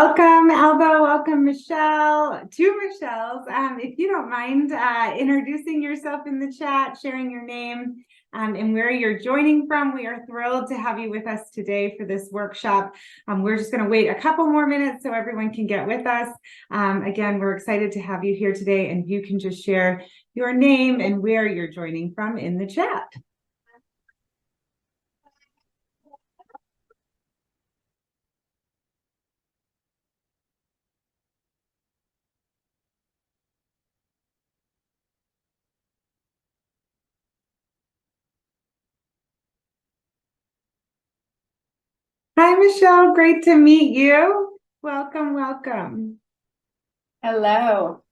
Welcome, Alba. Welcome, Michelle. Two Michelles. If you don't mind introducing yourself in the chat, sharing your name and where you're joining from, we are thrilled to have you with us today for this workshop. We're just going to wait a couple more minutes so everyone can get with us. Again, we're excited to have you here today, and you can just share your name and where you're joining from in the chat. Hi, Michelle. Great to meet you. Welcome, welcome. Hello.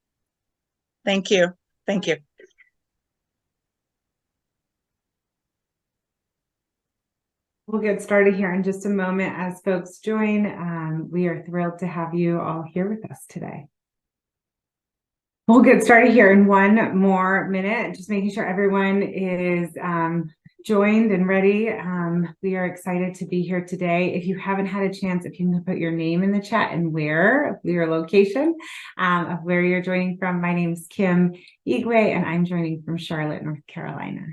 Thank you. Thank you. We'll get started here in just a moment as folks join. We are thrilled to have you all here with us today. We'll get started here in one more minute, just making sure everyone is joined and ready. We are excited to be here today. If you haven't had a chance, if you can put your name in the chat and where, your location of where you're joining from. My name is Kim Igwe, and I'm joining from Charlotte, North Carolina.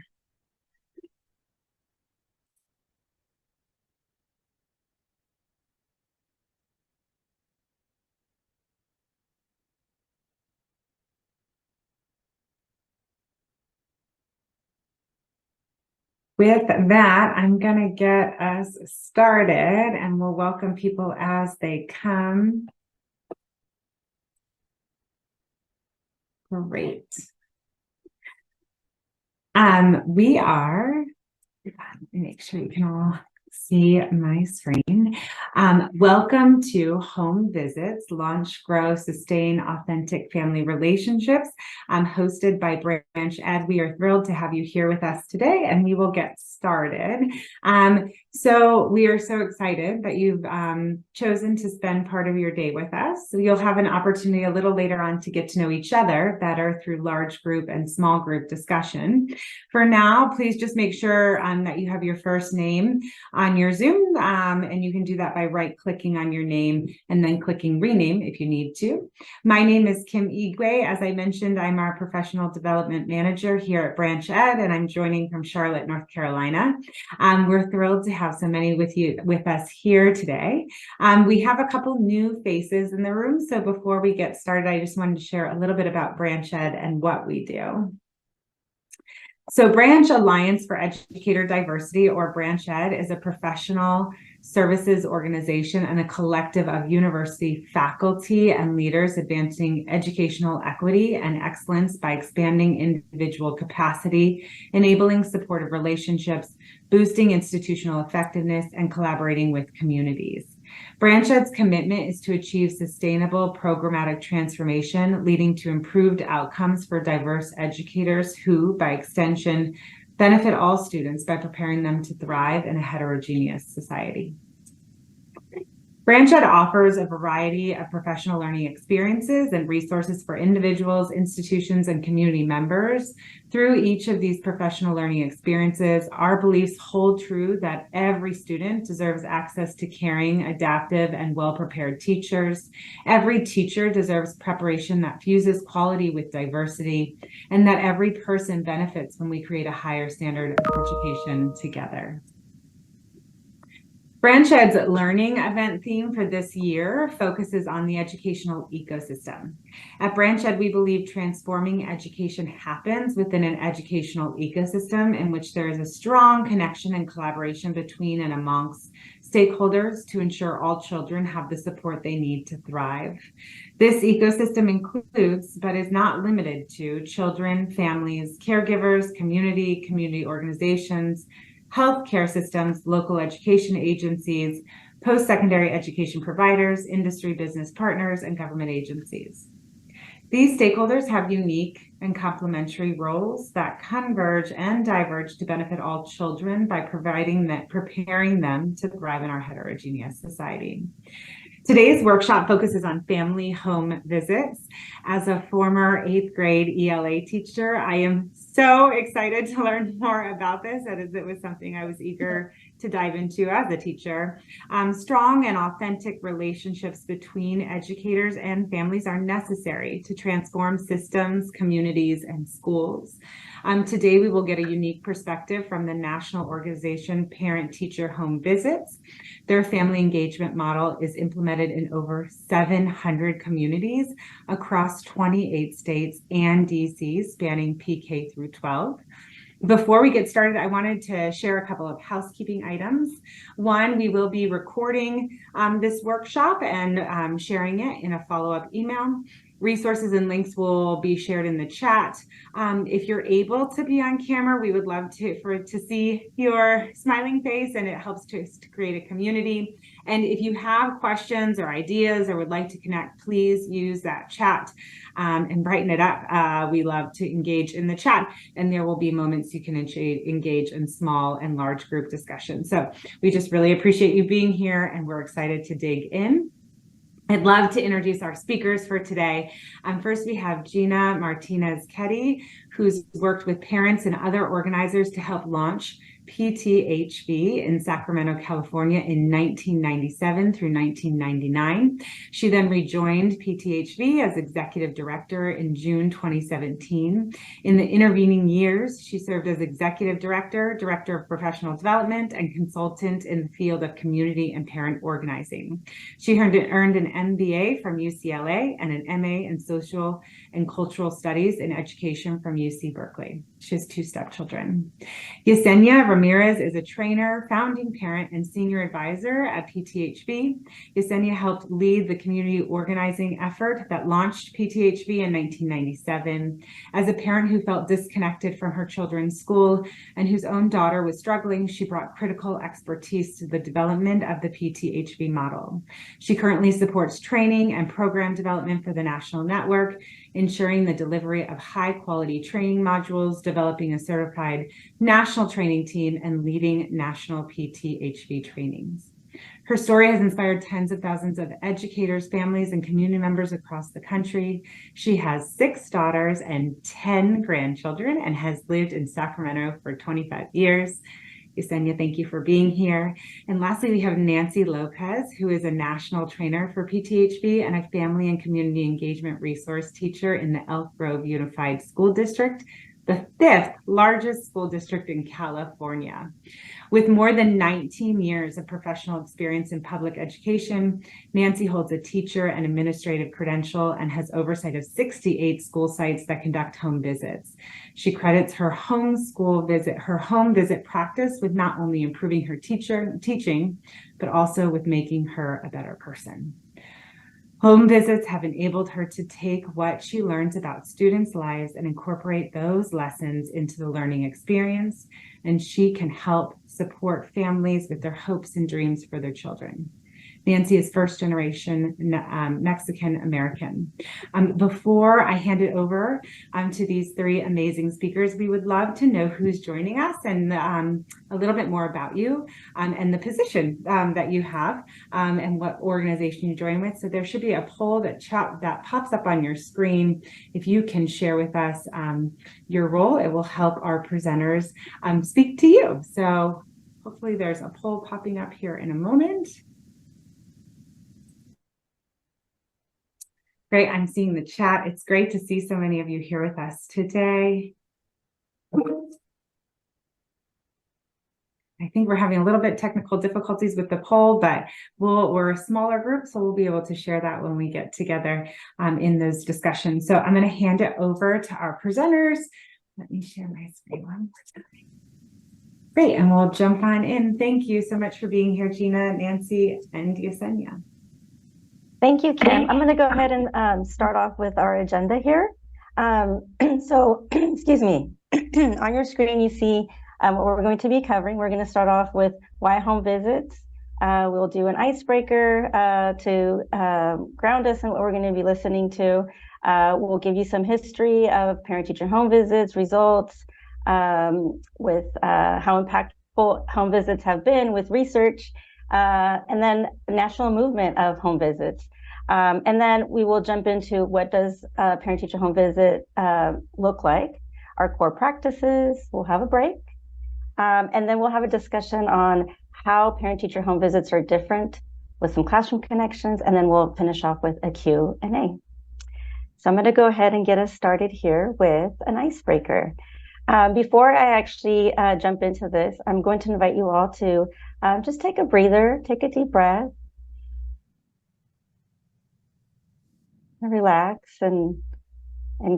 With that, I'm going to get us started, and we'll welcome people as they come. Great. We are, let me make sure you can all see my screen. Welcome to Home Visits, Launch, Grow, Sustain Authentic Family Relationships, hosted by Branch Ed. We are thrilled to have you here with us today, and we will get started. So we are so excited that you've chosen to spend part of your day with us. So you'll have an opportunity a little later on to get to know each other better through large group and small group discussion. For now, please just make sure that you have your first name on your Zoom, and you can do that by right-clicking on your name and then clicking rename if you need to. My name is Kim Igwe. As I mentioned, I'm our professional development manager here at Branch Ed, and I'm joining from Charlotte, North Carolina. We're thrilled to have so many with us here today. We have a couple new faces in the room, so before we get started, I just wanted to share a little bit about Branch Ed and what we do. So Branch Alliance for Educator Diversity, or Branch Ed, is a professional services organization and a collective of university faculty and leaders advancing educational equity and excellence by expanding individual capacity, enabling supportive relationships, boosting institutional effectiveness, and collaborating with communities. Branch Ed's commitment is to achieve sustainable programmatic transformation, leading to improved outcomes for diverse educators who, by extension, benefit all students by preparing them to thrive in a heterogeneous society. Branch Ed offers a variety of professional learning experiences and resources for individuals, institutions, and community members. Through each of these professional learning experiences, our beliefs hold true that every student deserves access to caring, adaptive, and well-prepared teachers. Every teacher deserves preparation that fuses quality with diversity, and that every person benefits when we create a higher standard of education together. Branch Ed's learning event theme for this year focuses on the educational ecosystem. At Branch Ed, we believe transforming education happens within an educational ecosystem in which there is a strong connection and collaboration between and amongst stakeholders to ensure all children have the support they need to thrive. This ecosystem includes, but is not limited to, children, families, caregivers, community organizations, healthcare systems, local education agencies, post-secondary education providers, industry business partners, and government agencies. These stakeholders have unique and complementary roles that converge and diverge to benefit all children by preparing them to thrive in our heterogeneous society. Today's workshop focuses on family home visits. As a former 8th grade ELA teacher, I am so excited to learn more about this, as it was something I was eager to dive into as a teacher. Strong and authentic relationships between educators and families are necessary to transform systems, communities, and schools. Today, we will get a unique perspective from the national organization Parent-Teacher Home Visits. Their family engagement model is implemented in over 700 communities across 28 states and DC, spanning PK through 12. Before we get started, I wanted to share a couple of housekeeping items. One, we will be recording this workshop and sharing it in a follow-up email. Resources and links will be shared in the chat. If you're able to be on camera, we would love to see your smiling face, and it helps to create a community. And if you have questions or ideas or would like to connect, please use that chat and brighten it up. We love to engage in the chat, and there will be moments you can engage in small and large group discussions. So we just really appreciate you being here, and we're excited to dig in. I'd love to introduce our speakers for today. First, we have Gina Martinez-Ketty, who's worked with parents and other organizers to help launch PTHV in Sacramento, California in 1997 through 1999. She then rejoined PTHV as executive director in June 2017. In the intervening years, she served as executive director, director of professional development, and consultant in the field of community and parent organizing. She earned an MBA from UCLA and an MA in social and cultural studies in education from UC Berkeley. She has 2 stepchildren. Yesenia Ramirez is a trainer, founding parent, and senior advisor at PTHV. Yesenia helped lead the community organizing effort that launched PTHV in 1997. As a parent who felt disconnected from her children's school and whose own daughter was struggling, she brought critical expertise to the development of the PTHV model. She currently supports training and program development for the national network, ensuring the delivery of high-quality training modules, developing a certified national training team, and leading national PTHV trainings. Her story has inspired tens of thousands of educators, families, and community members across the country. She has 6 daughters and 10 grandchildren and has lived in Sacramento for 25 years. Yesenia, thank you for being here. And lastly, we have Nancy Lopez, who is a national trainer for PTHV and a family and community engagement resource teacher in the Elk Grove Unified School District, the 5th largest school district in California. With more than 19 years of professional experience in public education, Nancy holds a teacher and administrative credential and has oversight of 68 school sites that conduct home visits. She credits her home visit practice with not only improving her teaching, but also with making her a better person. Home visits have enabled her to take what she learns about students' lives and incorporate those lessons into the learning experience, and she can help support families with their hopes and dreams for their children. Nancy is first-generation Mexican-American. Before I hand it over to these 3 amazing speakers, we would love to know who's joining us and a little bit more about you and the position that you have and what organization you join with. So there should be a poll that pops up on your screen. If you can share with us your role, it will help our presenters speak to you. So hopefully there's a poll popping up here in a moment. Great, I'm seeing the chat. It's great to see so many of you here with us today. I think we're having a little bit technical difficulties with the poll, but we're a smaller group, so we'll be able to share that when we get together in those discussions. So I'm going to hand it over to our presenters. Let me share my screen one more time. Great, and we'll jump on in. Thank you so much for being here, Gina, Nancy, and Yesenia. Thank you, Kim. I'm going to go ahead and start off with our agenda here. So, excuse me, on your screen you see what we're going to be covering. We're going to start off with why home visits. We'll do an icebreaker to ground us in what we're going to be listening to. We'll give you some history of parent-teacher home visits, results, with how impactful home visits have been with research. and then national movement of home visits. And then we will jump into what does a parent-teacher home visit look like, our core practices, we'll have a break, and then we'll have a discussion on how parent-teacher home visits are different with some classroom connections, and then we'll finish off with a Q&A. So I'm going to go ahead and get us started here with an icebreaker. Before I actually jump into this, I'm going to invite you all to just take a breather, take a deep breath, and relax and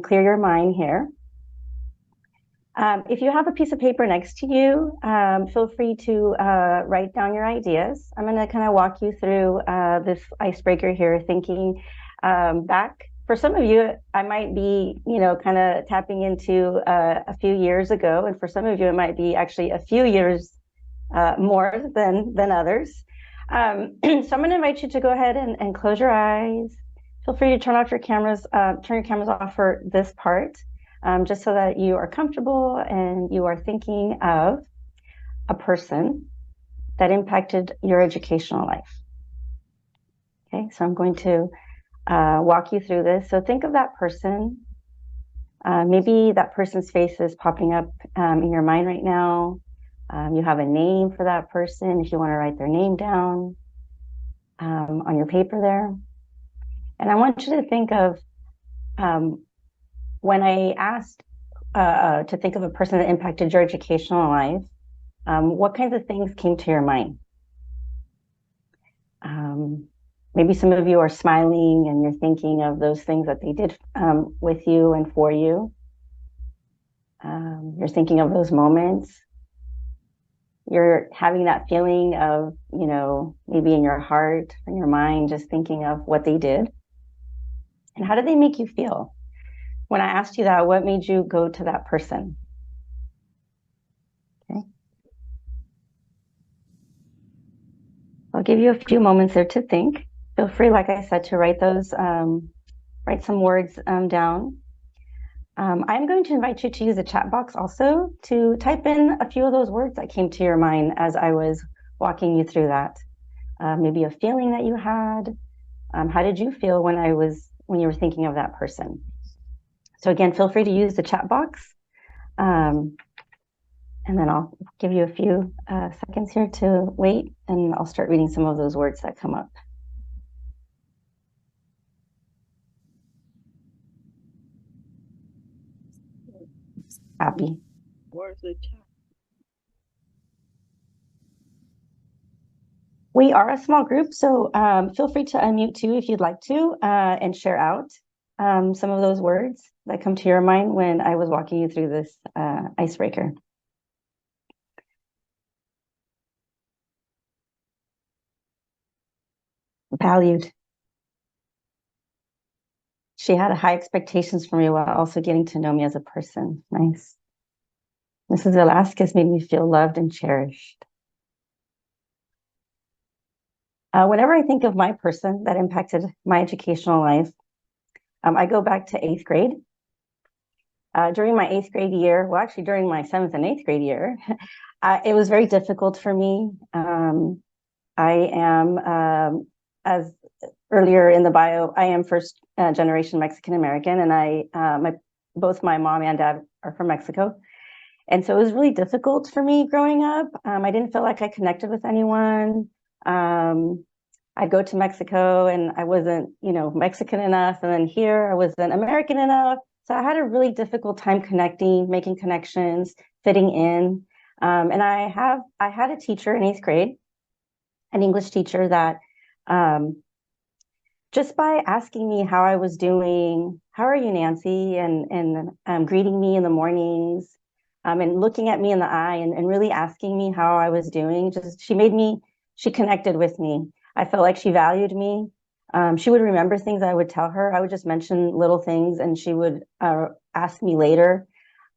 clear your mind here. If you have a piece of paper next to you, feel free to write down your ideas. I'm going to kind of walk you through this icebreaker here, thinking back. For some of you, I might be, kind of tapping into a few years ago, and for some of you, it might be actually a few years more than others. So I'm going to invite you to go ahead and close your eyes. Feel free to turn off your cameras, turn your cameras off for this part, just so that you are comfortable and you are thinking of a person that impacted your educational life. Okay, so I'm going to walk you through this. So think of that person. Maybe that person's face is popping up in your mind right now. You have a name for that person if you want to write their name down on your paper there. And I want you to think of when I asked to think of a person that impacted your educational life, what kinds of things came to your mind? Maybe some of you are smiling and you're thinking of those things that they did with you and for you. You're thinking of those moments. You're having that feeling of, maybe in your heart and your mind, just thinking of what they did. And how did they make you feel? When I asked you that, what made you go to that person? Okay. I'll give you a few moments there to think. Feel free, like I said, to write those, write some words down. I'm going to invite you to use the chat box also to type in a few of those words that came to your mind as I was walking you through that. Maybe a feeling that you had. How did you feel when you were thinking of that person? So again, feel free to use the chat box. And then I'll give you a few seconds here to wait, and I'll start reading some of those words that come up. Happy. Where's the chat? We are a small group, so feel free to unmute too if you'd like to, and share out some of those words that come to your mind when I was walking you through this icebreaker. Valued. She had high expectations for me while also getting to know me as a person. Nice. Mrs. Velasquez made me feel loved and cherished. Whenever I think of my person that impacted my educational life, I go back to 8th grade. During my 8th grade year, well, actually during my 7th and 8th grade year, it was very difficult for me. I am, as earlier in the bio, I am first generation Mexican American, and both my mom and dad are from Mexico. And so it was really difficult for me growing up. I didn't feel like I connected with anyone. I'd go to Mexico and I wasn't, Mexican enough. And then here I wasn't American enough. So I had a really difficult time connecting, making connections, fitting in. And I had a teacher in 8th grade, an English teacher that just by asking me how I was doing, how are you, Nancy, and greeting me in the mornings, and looking at me in the eye and really asking me how I was doing, she connected with me. I felt like she valued me. She would remember things I would tell her. I would just mention little things and she would ask me later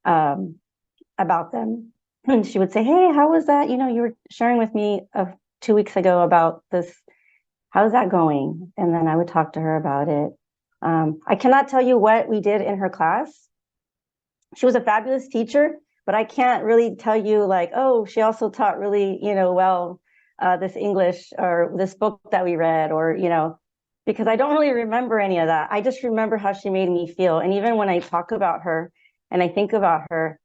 about them. And she would say, hey, how was that? You were sharing with me 2 weeks ago about this. How's that going? And then I would talk to her about it. I cannot tell you what we did in her class. She was a fabulous teacher, but I can't really tell you like, oh, she also taught really, well. this English or this book that we read, or, because I don't really remember any of that. I just remember how she made me feel. And even when I talk about her and I think about her,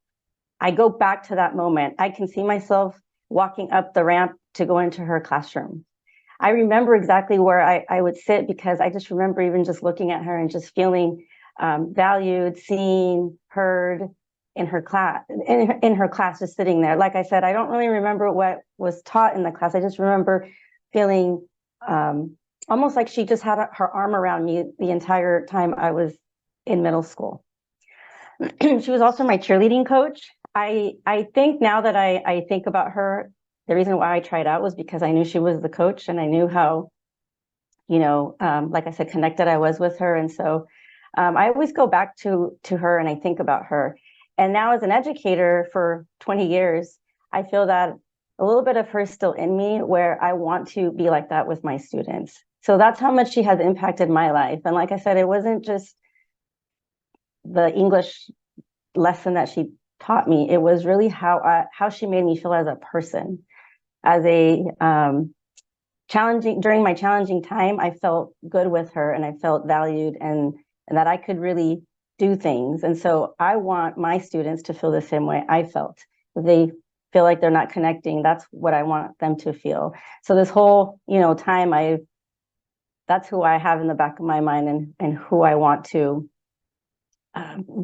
I go back to that moment. I can see myself walking up the ramp to go into her classroom. I remember exactly where I would sit, because I just remember even just looking at her and just feeling valued, seen, heard in her class, just sitting there. Like I said, I don't really remember what was taught in the class. I just remember feeling almost like she just had her arm around me the entire time I was in middle school. She was also my cheerleading coach. I think now that I think about her, the reason why I tried out was because I knew she was the coach, and I knew how, like I said, connected I was with her. And so I always go back to her and I think about her. And now as an educator for 20 years, I feel that a little bit of her is still in me, where I want to be like that with my students. So that's how much she has impacted my life. And like I said, it wasn't just the English lesson that she taught me. It was really how she made me feel as a person. As a during my challenging time, I felt good with her, and I felt valued, and that I could really do things. And so I want my students to feel the same way I felt. If they feel like they're not connecting, that's what I want them to feel. So this whole, time, that's who I have in the back of my mind, and who I want to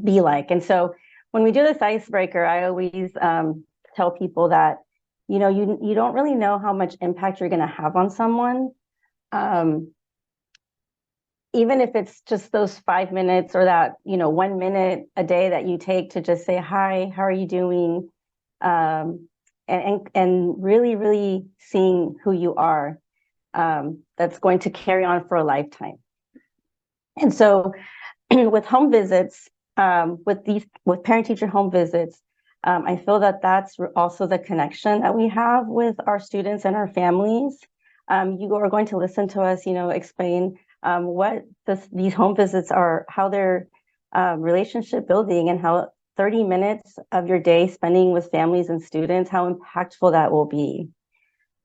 be like. And so when we do this icebreaker, I always tell people that, you don't really know how much impact you're going to have on someone. Even if it's just those 5 minutes, or that, 1 minute a day that you take to just say, hi, how are you doing? And really, really seeing who you are, that's going to carry on for a lifetime. And so with home visits, with parent-teacher home visits, I feel that that's also the connection that we have with our students and our families. You are going to listen to us, explain what these home visits are, how they're relationship building, and how 30 minutes of your day spending with families and students, how impactful that will be.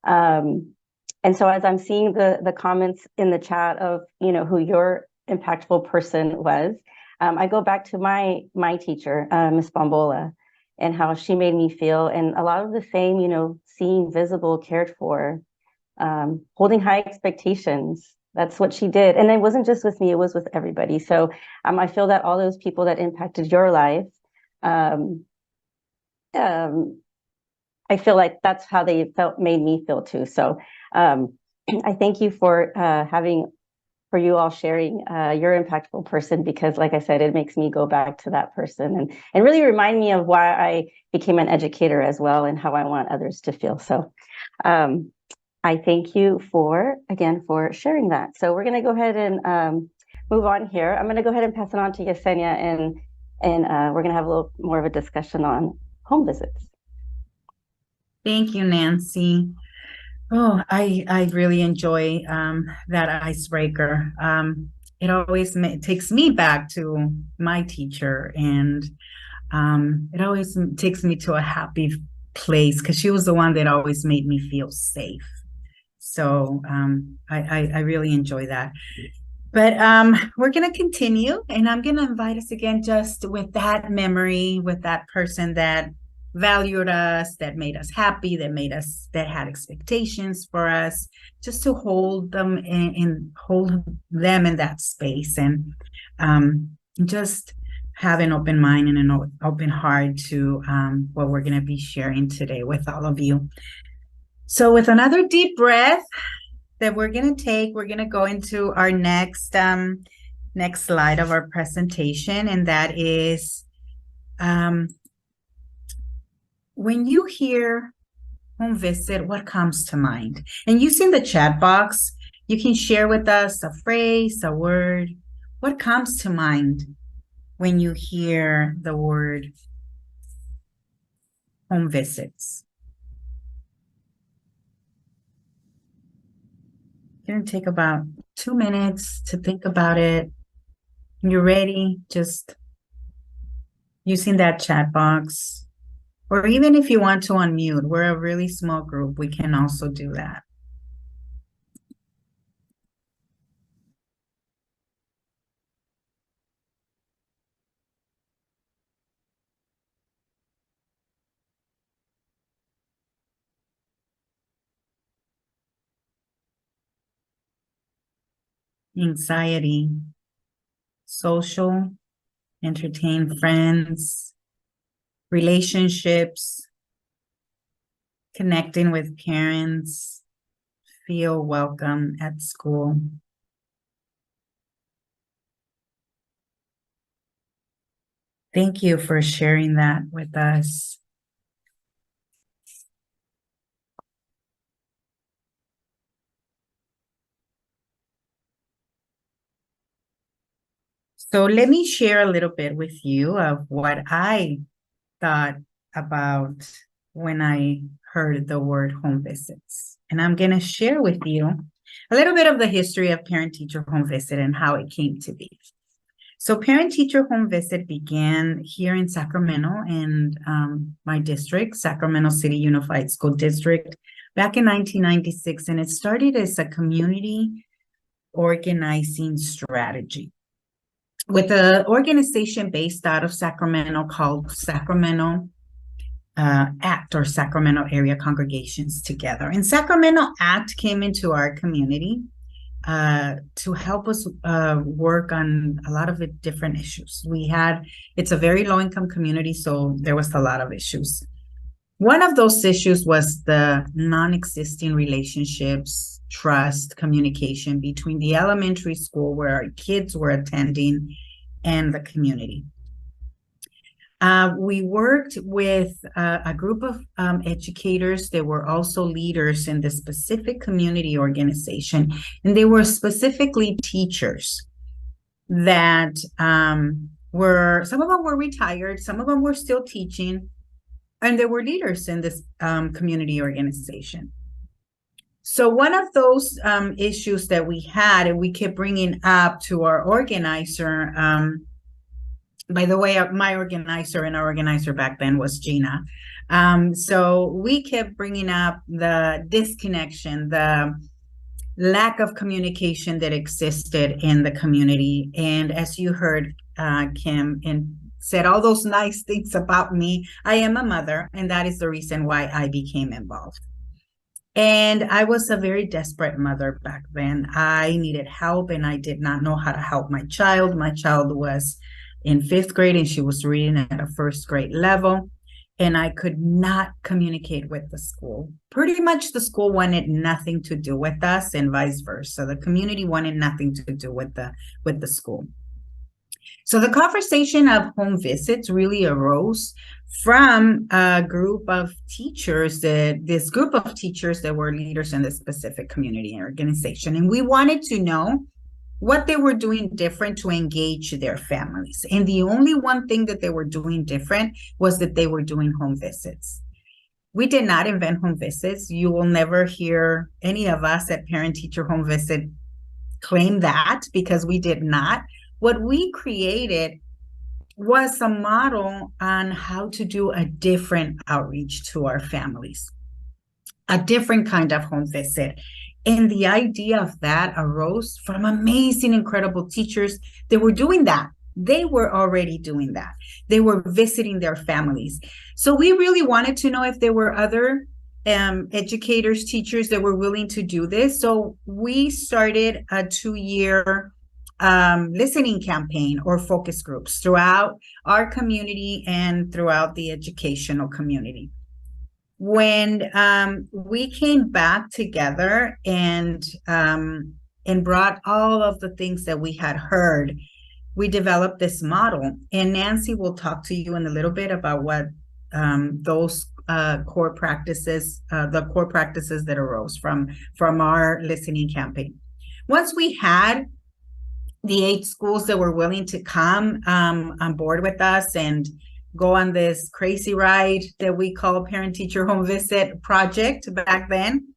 And so as I'm seeing the comments in the chat of, who your impactful person was, I go back to my teacher, Miss Bombola, and how she made me feel. And a lot of the same, seeing visible, cared for, holding high expectations. That's what she did. And it wasn't just with me, it was with everybody. So I feel that all those people that impacted your life, I feel like that's how they made me feel too. So I thank you for for you all sharing your impactful person, because like I said, it makes me go back to that person and really remind me of why I became an educator as well, and how I want others to feel. So I thank you again for sharing that. So we're going to go ahead and move on here. I'm going to go ahead and pass it on to Yesenia, and we're going to have a little more of a discussion on home visits. Thank you, Nancy. Oh, I really enjoy that icebreaker. It always takes me back to my teacher, and it always takes me to a happy place, because she was the one that always made me feel safe. So I really enjoy that. But we're going to continue, and I'm going to invite us again just with that memory, with that person that valued us, that made us happy, that had expectations for us, just to hold them hold them in that space, and just have an open mind and an open heart to what we're going to be sharing today with all of you. So with another deep breath that we're going to take, we're going to go into our next slide of our presentation, and that is when you hear home visit, what comes to mind? And using the chat box, you can share with us a phrase, a word. What comes to mind when you hear the word home visits? You're going to take about 2 minutes to think about it. When you're ready, just using that chat box, Or even if you want to unmute, we're a really small group. We can also do that. Anxiety, social, entertain friends, relationships, connecting with parents, feel welcome at school. Thank you for sharing that with us. So let me share a little bit with you of what I thought about when I heard the word home visits. And I'm going to share with you a little bit of the history of parent-teacher home visit and how it came to be. So parent-teacher home visit began here in Sacramento in my district, Sacramento City Unified School District, back in 1996. And it started as a community organizing strategy with an organization based out of Sacramento called Sacramento ACT, or Sacramento Area Congregations Together. And Sacramento ACT came into our community to help us work on a lot of different issues. It's a very low-income community, so there was a lot of issues. One of those issues was the non-existing relationships, trust, communication between the elementary school where our kids were attending and the community. We worked with a group of educators. They were also leaders in the specific community organization, and they were specifically teachers that some of them were retired, some of them were still teaching, and they were leaders in this community organization. So one of those issues that we had, and we kept bringing up to our organizer, by the way, my organizer and our organizer back then was Gina. So we kept bringing up the disconnection, the lack of communication that existed in the community. And as you heard Kim and said all those nice things about me, I am a mother, and that is the reason why I became involved. And I was a very desperate mother back then. I needed help, and I did not know how to help my child. My child was in 5th grade, and she was reading at a 1st grade level, and I could not communicate with the school. Pretty much the school wanted nothing to do with us, and vice versa. The community wanted nothing to do with the school. So the conversation of home visits really arose from a group of teachers, this group of teachers that were leaders in this specific community organization. And we wanted to know what they were doing different to engage their families. And the only one thing that they were doing different was that they were doing home visits. We did not invent home visits. You will never hear any of us at Parent-Teacher Home Visit claim that, because we did not. What we created was a model on how to do a different outreach to our families, a different kind of home visit. And the idea of that arose from amazing, incredible teachers that were doing that. They were already doing that. They were visiting their families. So we really wanted to know if there were other educators, teachers that were willing to do this. So we started a 2-year listening campaign or focus groups throughout our community and throughout the educational community. When we came back together and brought all of the things that we had heard, we developed this model. And Nancy will talk to you in a little bit about what those core practices, the core practices that arose from our listening campaign. Once we had the 8 schools that were willing to come on board with us and go on this crazy ride that we call Parent-Teacher Home Visit project back then,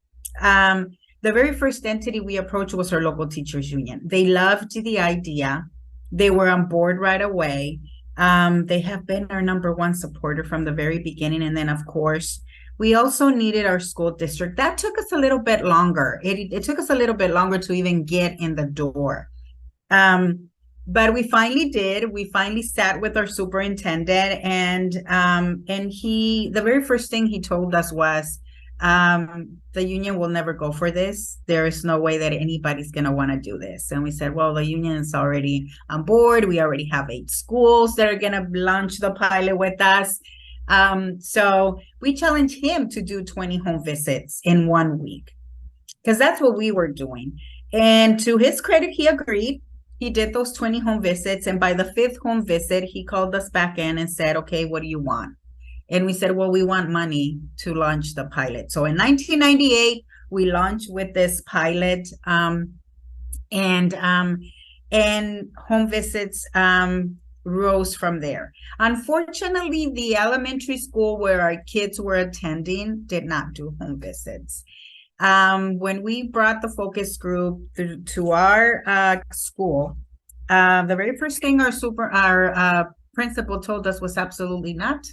the very first entity we approached was our local teachers union. They loved the idea. They were on board right away. They have been our number one supporter from the very beginning. And then, of course, we also needed our school district. That took us a little bit longer. It took us a little bit longer to even get in the door. But we finally did. We finally sat with our superintendent, and the very first thing he told us was, the union will never go for this. There is no way that anybody's going to want to do this. And we said, well, the union is already on board. We already have 8 schools that are going to launch the pilot with us. So we challenged him to do 20 home visits in 1 week, because that's what we were doing. And to his credit, he agreed. He did those 20 home visits. And by the 5th home visit, he called us back in and said, okay, what do you want? And we said, well, we want money to launch the pilot. So in 1998, we launched with this pilot, and home visits rose from there. Unfortunately, the elementary school where our kids were attending did not do home visits. When we brought the focus group to our school, the very first thing our principal told us was absolutely not.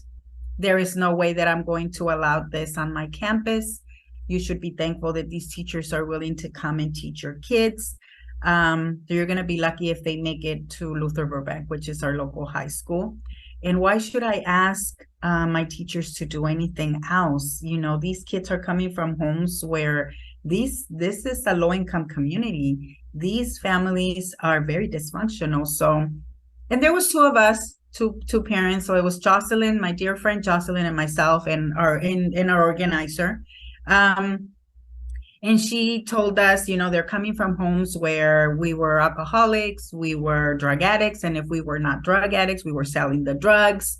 There is no way that I'm going to allow this on my campus. You should be thankful that these teachers are willing to come and teach your kids. You're going to be lucky if they make it to Luther Burbank, which is our local high school. And why should I ask my teachers to do anything else? You know, these kids are coming from homes where this is a low-income community. These families are very dysfunctional. So, and there was 2 of us, two parents. So it was Jocelyn, my dear friend Jocelyn, and myself, and our organizer. And she told us, you know, they're coming from homes where we were alcoholics, we were drug addicts, and if we were not drug addicts, we were selling the drugs,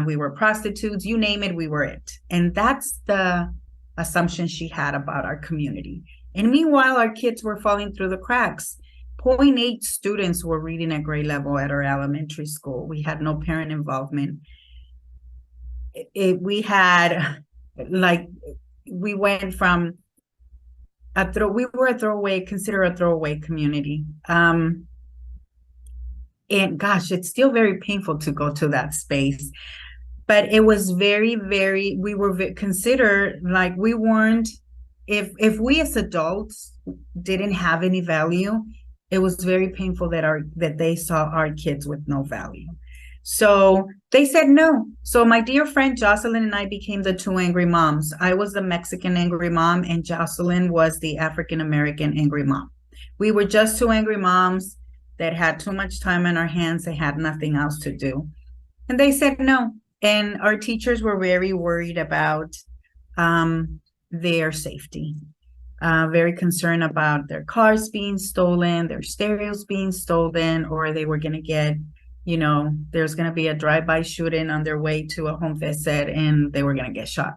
we were prostitutes, you name it, we were it. And that's the assumption she had about our community. And meanwhile, our kids were falling through the cracks. 0.8 students were reading at grade level at our elementary school. We had no parent involvement. We went from we were considered a throwaway community. And gosh, it's still very painful to go to that space. But it was very, very, we were considered like we weren't, if we as adults didn't have any value, it was very painful that they saw our kids with no value. So they said no. So my dear friend Jocelyn and I became the 2 angry moms. I was the Mexican angry mom, and Jocelyn was the African-American angry mom. We were just 2 angry moms that had too much time on our hands. They had nothing else to do. And they said no. And our teachers were very worried about their safety. Very concerned about their cars being stolen, their stereos being stolen, or they were going to get, you know, there's going to be a drive-by shooting on their way to a home visit and they were going to get shot.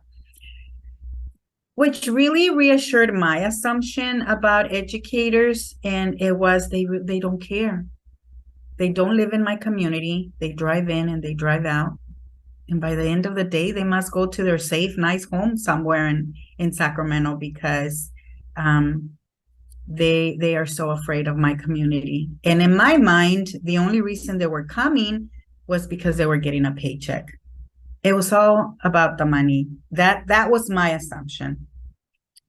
Which really reassured my assumption about educators, and it was they don't care. They don't live in my community. They drive in and they drive out. And by the end of the day, they must go to their safe, nice home somewhere in Sacramento, because they are so afraid of my community. And in my mind, the only reason they were coming was because they were getting a paycheck. It was all about the money. That was my assumption.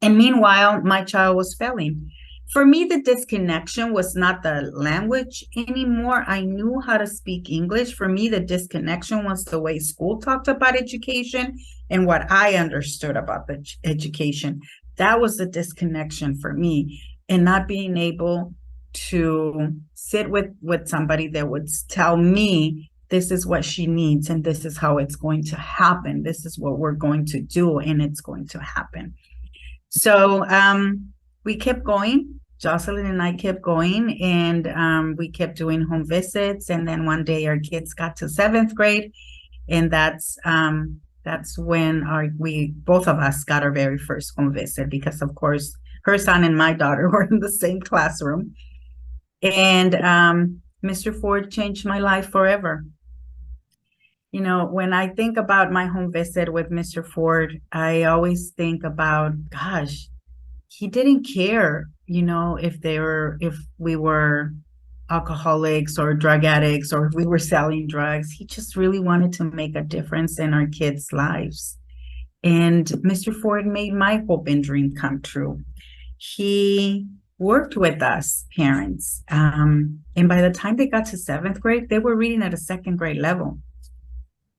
And meanwhile, my child was failing. For me, the disconnection was not the language anymore. I knew how to speak English. For me, the disconnection was the way school talked about education and what I understood about the education. That was the disconnection for me, and not being able to sit with somebody that would tell me, this is what she needs and this is how it's going to happen. This is what we're going to do and it's going to happen. So we kept going. Jocelyn and I kept going, and we kept doing home visits. And then one day our kids got to 7th grade, and that's when both of us got our very first home visit, because of course her son and my daughter were in the same classroom. And Mr. Ford changed my life forever. You know, when I think about my home visit with Mr. Ford, I always think about, gosh, he didn't care, you know, if we were alcoholics or drug addicts, or if we were selling drugs. He just really wanted to make a difference in our kids' lives. And Mr. Ford made my hope and dream come true. He worked with us parents. And by the time they got to 7th grade, they were reading at a 2nd grade level.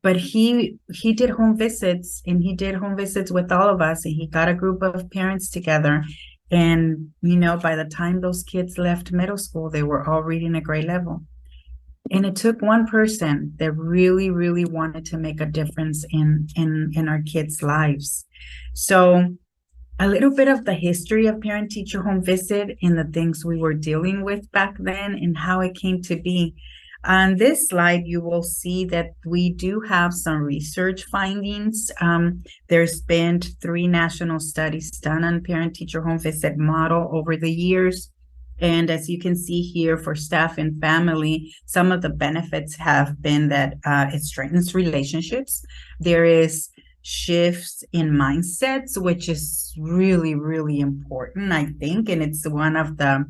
But he did home visits, and he did home visits with all of us, and he got a group of parents together. And, you know, by the time those kids left middle school, they were all reading at grade level. And it took one person that really, really wanted to make a difference in our kids' lives. So a little bit of the history of parent-teacher home visit and the things we were dealing with back then and how it came to be. On this slide, you will see that we do have some research findings. There's been 3 national studies done on parent-teacher home visit model over the years. And as you can see here, for staff and family, some of the benefits have been that it strengthens relationships. There is shifts in mindsets, which is really, really important, I think. And it's one of the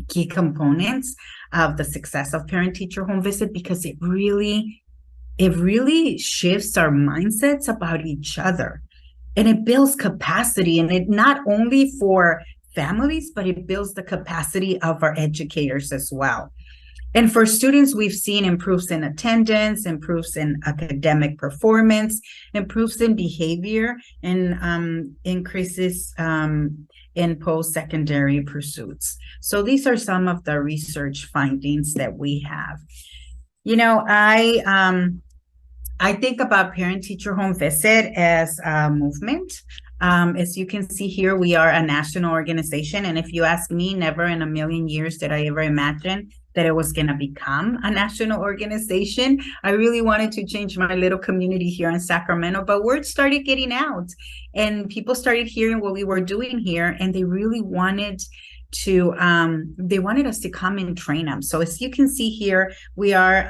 key components of the success of parent-teacher home visit, because it really shifts our mindsets about each other. And it builds capacity, and it not only for families, but it builds the capacity of our educators as well. And for students, we've seen improves in attendance, improves in academic performance, improves in behavior, and increases in post-secondary pursuits. So these are some of the research findings that we have. You know, I think about parent-teacher home visit as a movement. As you can see here, we are a national organization. And if you ask me, never in a million years did I ever imagine that it was going to become a national organization. I really wanted to change my little community here in Sacramento, but word started getting out and people started hearing what we were doing here, and they really wanted to, they wanted us to come and train them. So as you can see here, we are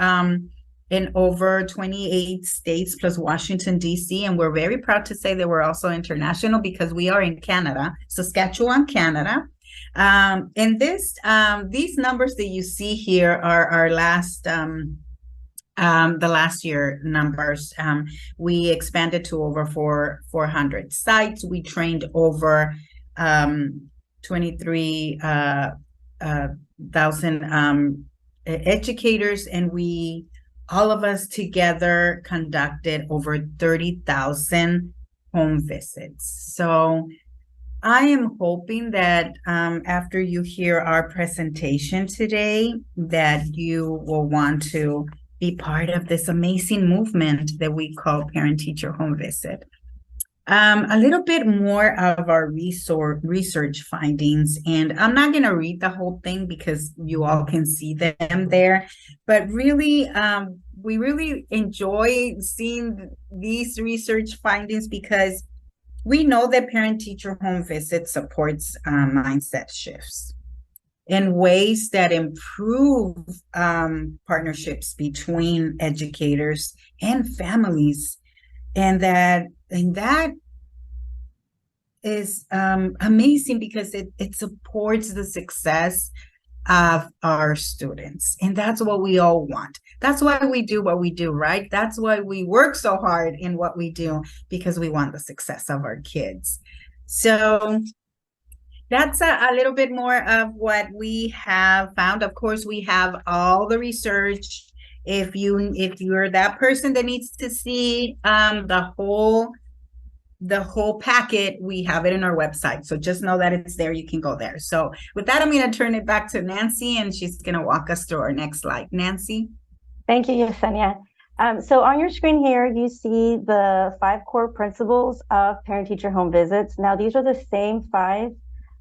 in over 28 states plus Washington, D.C. And we're very proud to say that we're also international because we are in Canada, Saskatchewan, Canada. And these numbers that you see here are our last, the last year numbers. We expanded to over 400 sites. We trained over 23,000 educators, and we all of us together conducted over 30,000 home visits. So I am hoping that after you hear our presentation today, that you will want to be part of this amazing movement that we call Parent-Teacher Home Visit. A little bit more of our research findings, and I'm not going to read the whole thing because you all can see them there, but really, we really enjoy seeing these research findings because we know that parent-teacher home visit supports mindset shifts in ways that improve partnerships between educators and families. And that is amazing because it supports the success of our students. And that's what we all want. That's why we do what we do, right? That's why we work so hard in what we do, because we want the success of our kids. So that's a little bit more of what we have found. Of course, we have all the research. If you're that person that needs to see the whole packet, we have it in our website. So just know that it's there. You can go there. So with that, I'm going to turn it back to Nancy, and she's going to walk us through our next slide. Nancy. Thank you, Yesenia. So on your screen here, you see the 5 core principles of parent-teacher home visits. Now, these are the same 5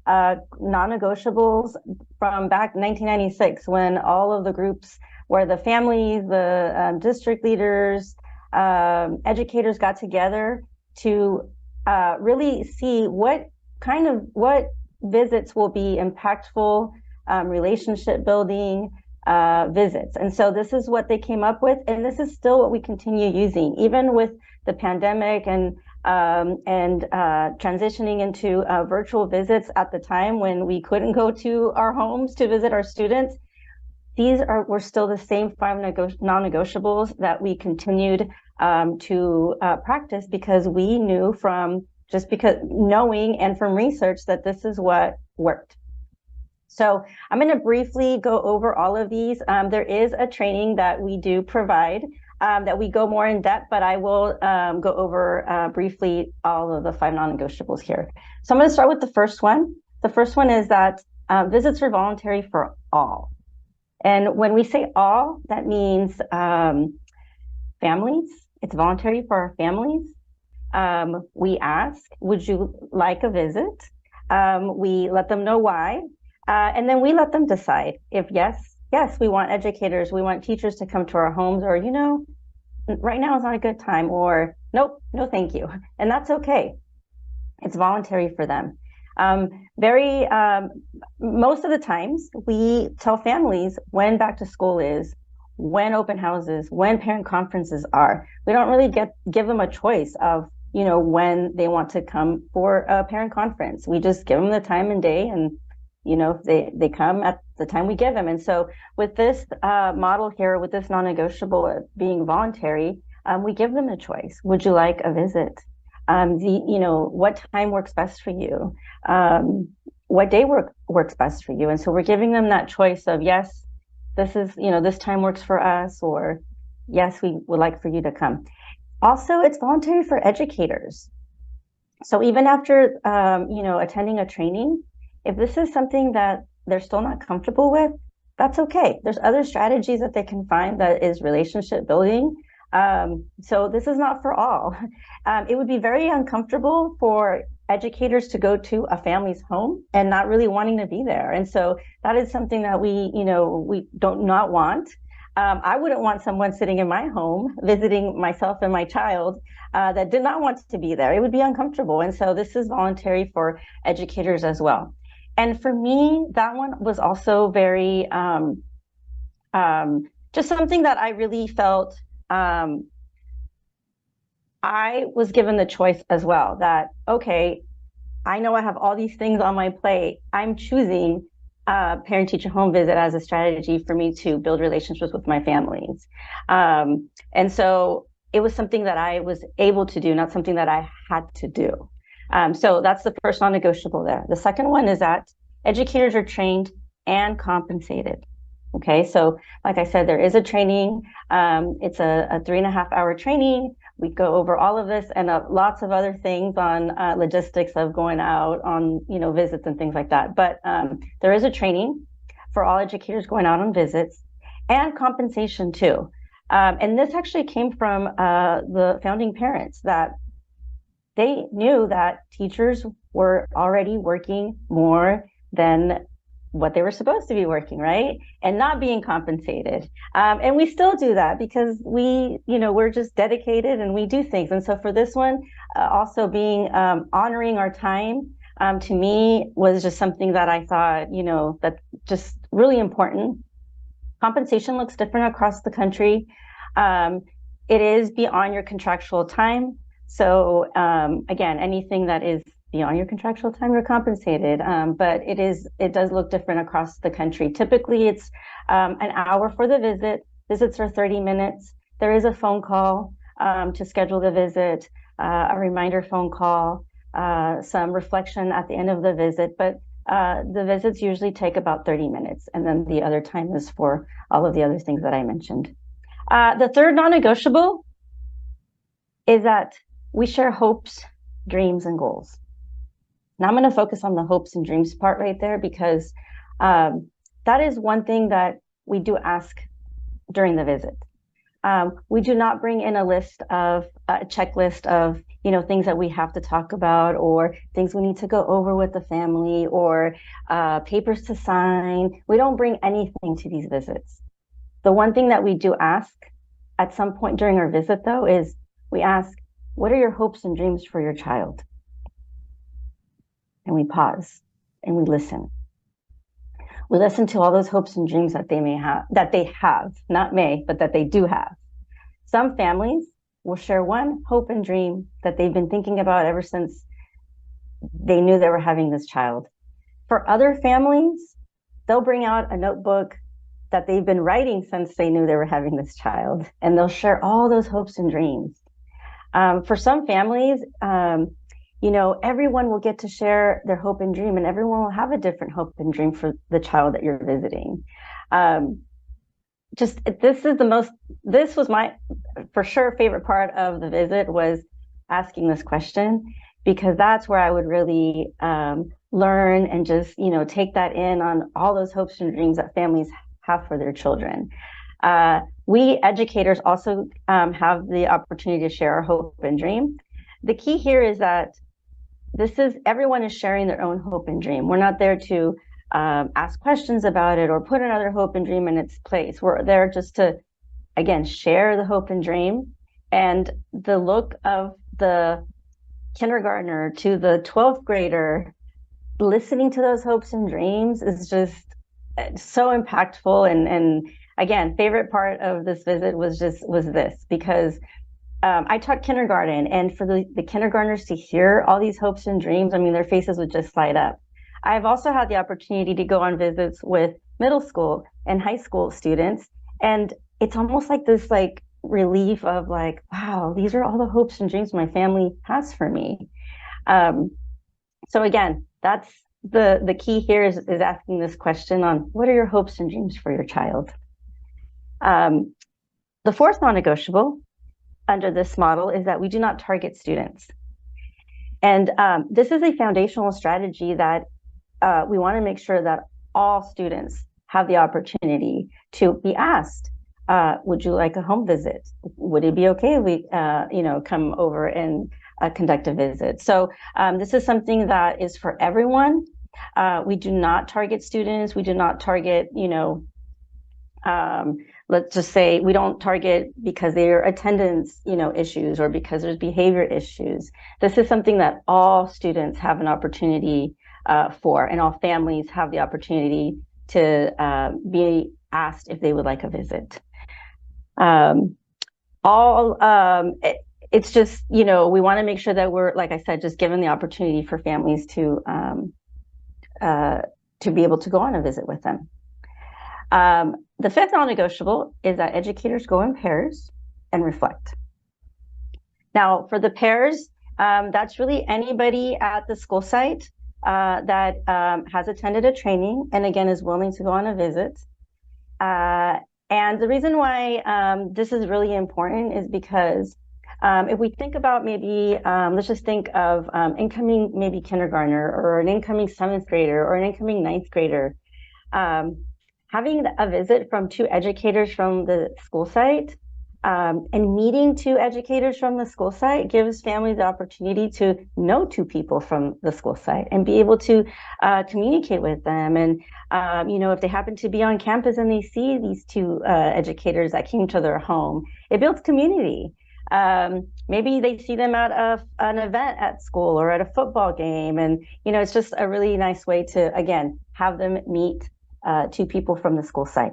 non-negotiables from back 1996, when all of the groups where the families, the district leaders, educators got together to really see what visits will be impactful, relationship building visits. And so this is what they came up with, and this is still what we continue using, even with the pandemic and transitioning into virtual visits at the time when we couldn't go to our homes to visit our students. were still the same 5 non-negotiables that we continued to practice, because we knew knowing and from research that this is what worked. So I'm going to briefly go over all of these. There is a training that we do provide that we go more in depth, but I will go over briefly all of the 5 non-negotiables here. So I'm going to start with the first one. The first one is that visits are voluntary for all. And when we say all, that means families. It's voluntary for our families. We ask, would you like a visit? We let them know why. And then we let them decide if yes, we want educators, we want teachers to come to our homes, or, right now is not a good time, or nope, no, thank you. And that's okay. It's voluntary for them. Most of the times we tell families when back to school is, when open houses, when parent conferences are. We don't really give them a choice of, when they want to come for a parent conference. We just give them the time and day, and they come at the time we give them. And so with this model here, with this non-negotiable being voluntary, we give them a choice. Would you like a visit? What time works best for you? What day works best for you? And so we're giving them that choice of, yes, this time works for us, or yes, we would like for you to come. Also, it's voluntary for educators. So even after, attending a training, if this is something that they're still not comfortable with, that's okay. There's other strategies that they can find that is relationship building. So this is not for all. It would be very uncomfortable for educators to go to a family's home and not really wanting to be there. And so that is something that we don't not want. I wouldn't want someone sitting in my home visiting myself and my child that did not want to be there. It would be uncomfortable. And so this is voluntary for educators as well. And for me, that one was also very, just something that I really felt, I was given the choice as well that, okay, I know I have all these things on my plate. I'm choosing parent-teacher home visit as a strategy for me to build relationships with my families. And so it was something that I was able to do, not something that I had to do. So that's the first non-negotiable there. The second one is that educators are trained and compensated. Okay, so like I said, there is a training. It's a 3.5-hour training. We go over all of this and lots of other things on logistics of going out on visits and things like that. But there is a training for all educators going out on visits, and compensation too. And this actually came from the founding parents, that they knew that teachers were already working more than what they were supposed to be working, right? And not being compensated. And we still do that because we're just dedicated and we do things. And so for this one, also being honoring our time, to me was just something that I thought, that's just really important. Compensation looks different across the country. It is beyond your contractual time. So again, anything that is beyond your contractual time, you're compensated. But it does look different across the country. Typically, it's an hour for the visit. Visits are 30 minutes. There is a phone call to schedule the visit, a reminder phone call, some reflection at the end of the visit. But the visits usually take about 30 minutes. And then the other time is for all of the other things that I mentioned. The third non-negotiable is that we share hopes, dreams, and goals. Now I'm going to focus on the hopes and dreams part right there, because that is one thing that we do ask during the visit. We do not bring in a checklist of things that we have to talk about, or things we need to go over with the family, or papers to sign. We don't bring anything to these visits. The one thing that we do ask at some point during our visit, though, is we ask, what are your hopes and dreams for your child? And we pause and we listen. We listen to all those hopes and dreams that they have, not may, but that they do have. Some families will share one hope and dream that they've been thinking about ever since they knew they were having this child. For other families, they'll bring out a notebook that they've been writing since they knew they were having this child, and they'll share all those hopes and dreams. For some families, everyone will get to share their hope and dream, and everyone will have a different hope and dream for the child that you're visiting. This was my, for sure, favorite part of the visit was asking this question, because that's where I would really learn and just, take that in on all those hopes and dreams that families have for their children. We educators also have the opportunity to share our hope and dream. The key here is that everyone is sharing their own hope and dream. We're not there to ask questions about it or put another hope and dream in its place. We're there just to, again, share the hope and dream. And the look of the kindergartner to the 12th grader listening to those hopes and dreams is just so impactful. And again, favorite part of this visit was this, because I taught kindergarten, and for the kindergartners to hear all these hopes and dreams, I mean, their faces would just light up. I've also had the opportunity to go on visits with middle school and high school students, and it's almost like this relief of wow, these are all the hopes and dreams my family has for me. So again, that's the key here is asking this question on what are your hopes and dreams for your child. The fourth non-negotiable under this model is that we do not target students. And this is a foundational strategy that we want to make sure that all students have the opportunity to be asked, would you like a home visit? Would it be okay if we come over and conduct a visit? So this is something that is for everyone. We do not target students. We do not target, let's just say we don't target because there are attendance, issues, or because there's behavior issues. This is something that all students have an opportunity for, and all families have the opportunity to be asked if they would like a visit. It's just, we want to make sure that we're, like I said, just given the opportunity for families to be able to go on a visit with them. The fifth non-negotiable is that educators go in pairs and reflect. Now, for the pairs, that's really anybody at the school site that has attended a training and, again, is willing to go on a visit. And the reason why this is really important is because if we think about maybe, let's just think of incoming maybe kindergartner, or an incoming 7th grader, or an incoming 9th grader. Having a visit from 2 educators from the school site and meeting 2 educators from the school site gives families the opportunity to know 2 people from the school site and be able to communicate with them. And, if they happen to be on campus and they see these 2 educators that came to their home, it builds community. Maybe they see them at an event at school or at a football game. And, it's just a really nice way to, again, have them meet 2 people from the school site.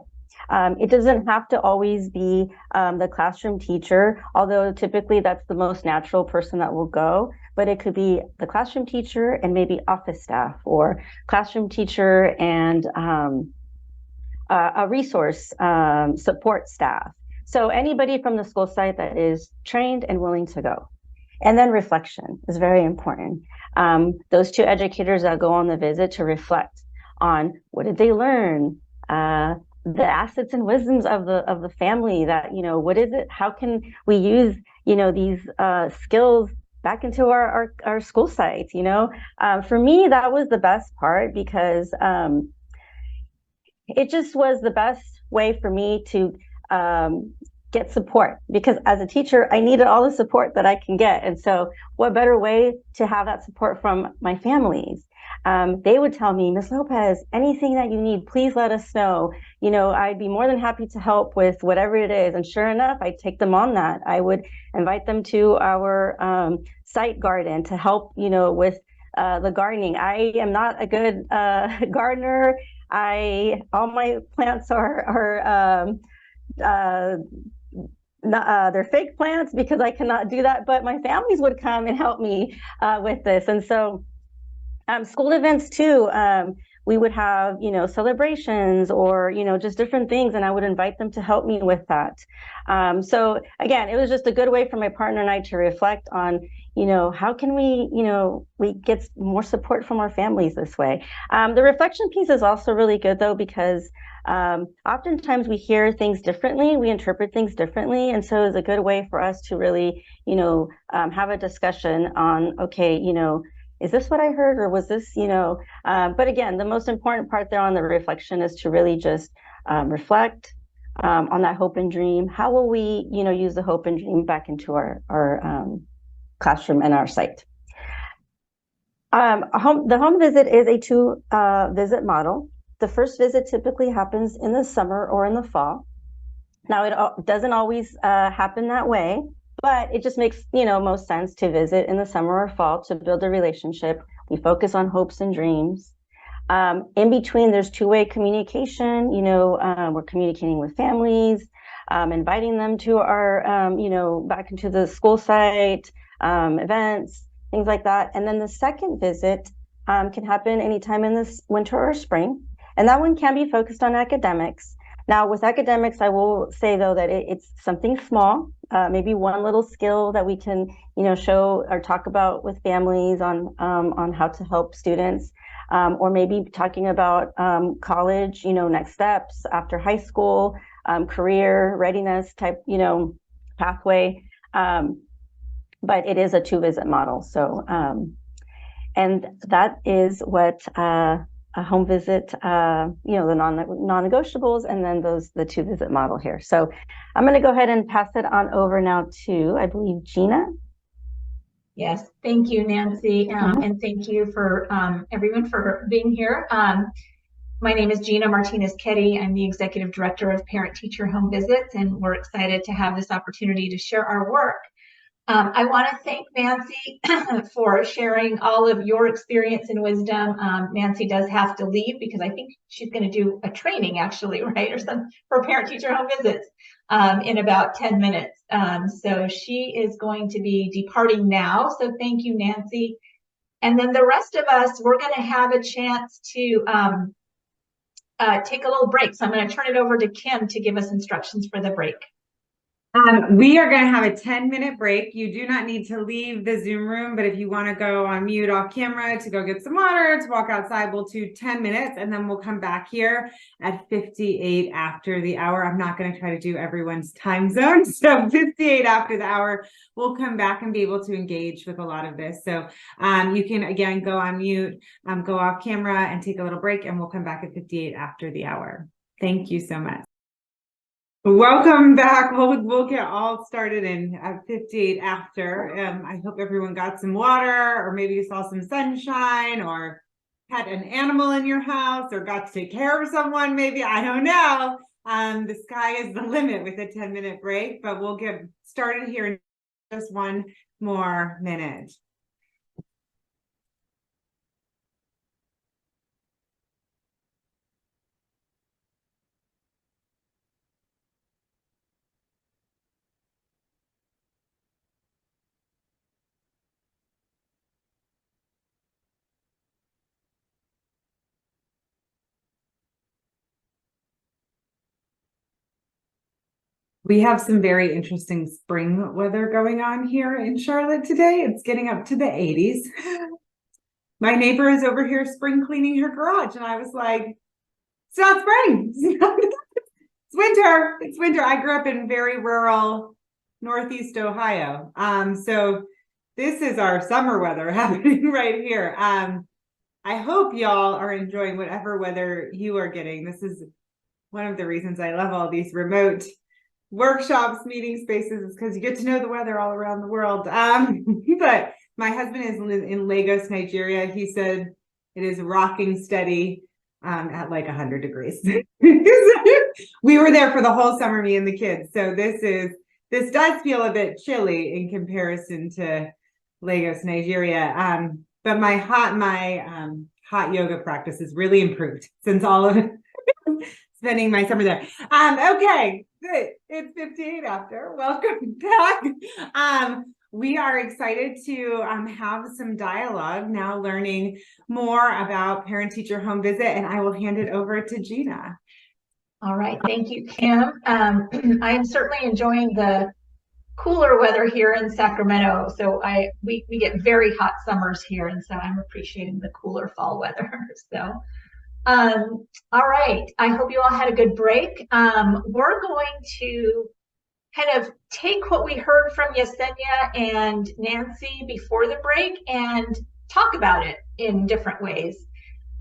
It doesn't have to always be the classroom teacher, although typically that's the most natural person that will go, but it could be the classroom teacher and maybe office staff, or classroom teacher and a resource support staff. So anybody from the school site that is trained and willing to go. And then reflection is very important. Those 2 educators that go on the visit to reflect on what did they learn, the assets and wisdoms of the family, that, what is it, how can we use, these skills back into our school sites. For me, that was the best part, because it just was the best way for me to get support, because as a teacher, I needed all the support that I can get. And so what better way to have that support from my families? They would tell me, Ms. Lopez, anything that you need, please let us know. I'd be more than happy to help with whatever it is. And sure enough, I'd take them on that. I would invite them to our site garden to help, with the gardening. I am not a good gardener. All my plants are they're fake plants, because I cannot do that. But my families would come and help me with this. And so school events too, we would have, celebrations or, just different things. And I would invite them to help me with that. So again, it was just a good way for my partner and I to reflect on, how can we get more support from our families this way. The reflection piece is also really good though, because oftentimes we hear things differently, we interpret things differently. And so it's a good way for us to really, have a discussion on, okay, is this what I heard or was this, but again, the most important part there on the reflection is to really just reflect on that hope and dream. How will we, use the hope and dream back into our classroom and our site? The home visit is a two visit model. The first visit typically happens in the summer or in the fall. Now, it doesn't always happen that way, but it just makes, most sense to visit in the summer or fall to build a relationship. We focus on hopes and dreams. In between, there's two-way communication. We're communicating with families, inviting them to our, back into the school site, events, things like that. And then the second visit can happen anytime in this winter or spring. And that one can be focused on academics. Now, with academics, I will say, though, that it's something small, maybe one little skill that we can, show or talk about with families on how to help students, or maybe talking about college, next steps after high school, career readiness type, pathway. But it is a two-visit model. So, and that is what a home visit, the non-negotiables, and then the two-visit model here. So I'm going to go ahead and pass it on over now to, I believe, Gina. Yes, thank you, Nancy, and thank you for everyone for being here. My name is Gina Martinez-Ketty. I'm the Executive Director of Parent-Teacher Home Visits, and we're excited to have this opportunity to share our work. I want to thank Nancy for sharing all of your experience and wisdom. Nancy does have to leave because I think she's going to do a training actually, right? Or some for parent-teacher home visits in about 10 minutes. So she is going to be departing now. So thank you, Nancy. And then the rest of us, we're going to have a chance to take a little break. So I'm going to turn it over to Kim to give us instructions for the break. We are going to have a 10-minute break. You do not need to leave the Zoom room, but if you want to go on mute off camera to go get some water, to walk outside, we'll do 10 minutes and then we'll come back here at 58 after the hour. I'm not going to try to do everyone's time zone. So 58 after the hour, we'll come back and be able to engage with a lot of this. So you can, again, go on mute, go off camera and take a little break, and we'll come back at 58 after the hour. Thank you so much. Welcome back. We'll get all started in at 58 after. I hope everyone got some water, or maybe you saw some sunshine, or had an animal in your house, or got to take care of someone. Maybe, I don't know. The sky is the limit with a 10-minute break, but we'll get started here in just one more minute. We have some very interesting spring weather going on here in Charlotte today. It's getting up to the 80s. My neighbor is over here spring cleaning her garage, and I was like, it's not spring. It's winter. It's winter. I grew up in very rural Northeast Ohio. So this is our summer weather happening right here. I hope y'all are enjoying whatever weather you are getting. This is one of the reasons I love all these remote workshops, meeting spaces, is because you get to know the weather all around the world. But my husband is in Lagos, Nigeria. He said it is rocking steady at like 100 degrees. We were there for the whole summer, me and the kids. So this does feel a bit chilly in comparison to Lagos, Nigeria. But my hot yoga practice has really improved since all of it. Spending my summer there. Okay, good. It's 58 after. Welcome back. We are excited to have some dialogue now, learning more about parent-teacher home visit, and I will hand it over to Gina. All right, thank you, Kim. I am certainly enjoying the cooler weather here in Sacramento. So we get very hot summers here, and so I'm appreciating the cooler fall weather. So, all right, I hope you all had a good break. We're going to kind of take what we heard from Yesenia and Nancy before the break and talk about it in different ways.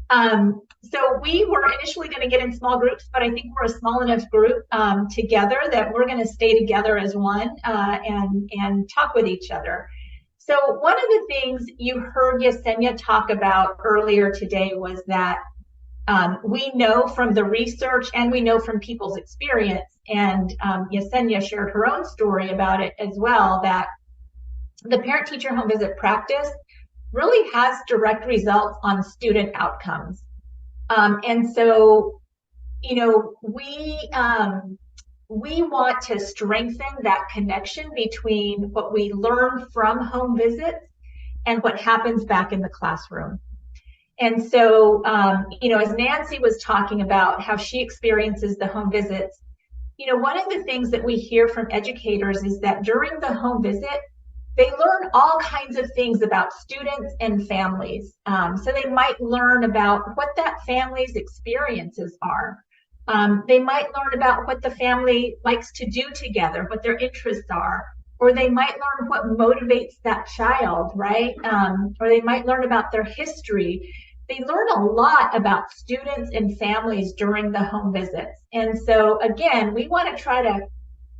So we were initially going to get in small groups, but I think we're a small enough group together that we're going to stay together as one and talk with each other. So one of the things you heard Yesenia talk about earlier today was that we know from the research and we know from people's experience, and Yesenia shared her own story about it as well, that the parent-teacher home visit practice really has direct results on student outcomes. And so, you know, we want to strengthen that connection between what we learn from home visits and what happens back in the classroom. And so, you know, as Nancy was talking about how she experiences the home visits, you know, one of the things that we hear from educators is that during the home visit, they learn all kinds of things about students and families. So they might learn about what that family's experiences are. They might learn about what the family likes to do together, what their interests are, or they might learn what motivates that child, right? Or they might learn about their history. They learn a lot about students and families during the home visits. And so again, we want to try to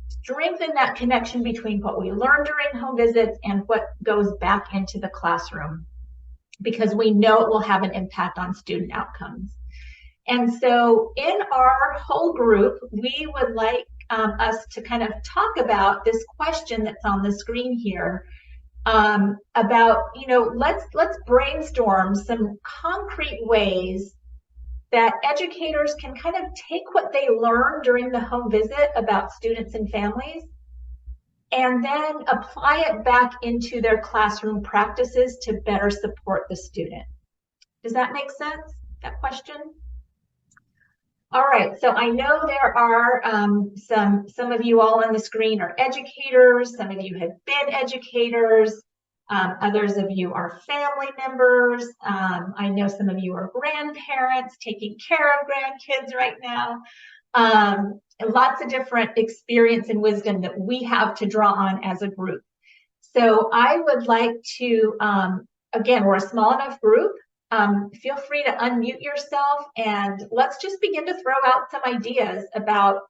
strengthen that connection between what we learn during home visits and what goes back into the classroom, because we know it will have an impact on student outcomes. And so in our whole group, we would like us to kind of talk about this question that's on the screen here, about, you know, let's brainstorm some concrete ways that educators can kind of take what they learn during the home visit about students and families and then apply it back into their classroom practices to better support the student. Does that make sense, that question? All right, so I know there are some of you all on the screen are educators, some of you have been educators, others of you are family members. I know some of you are grandparents taking care of grandkids right now. Lots of different experience and wisdom that we have to draw on as a group. So I would like to, again, we're a small enough group. Feel free to unmute yourself and let's just begin to throw out some ideas about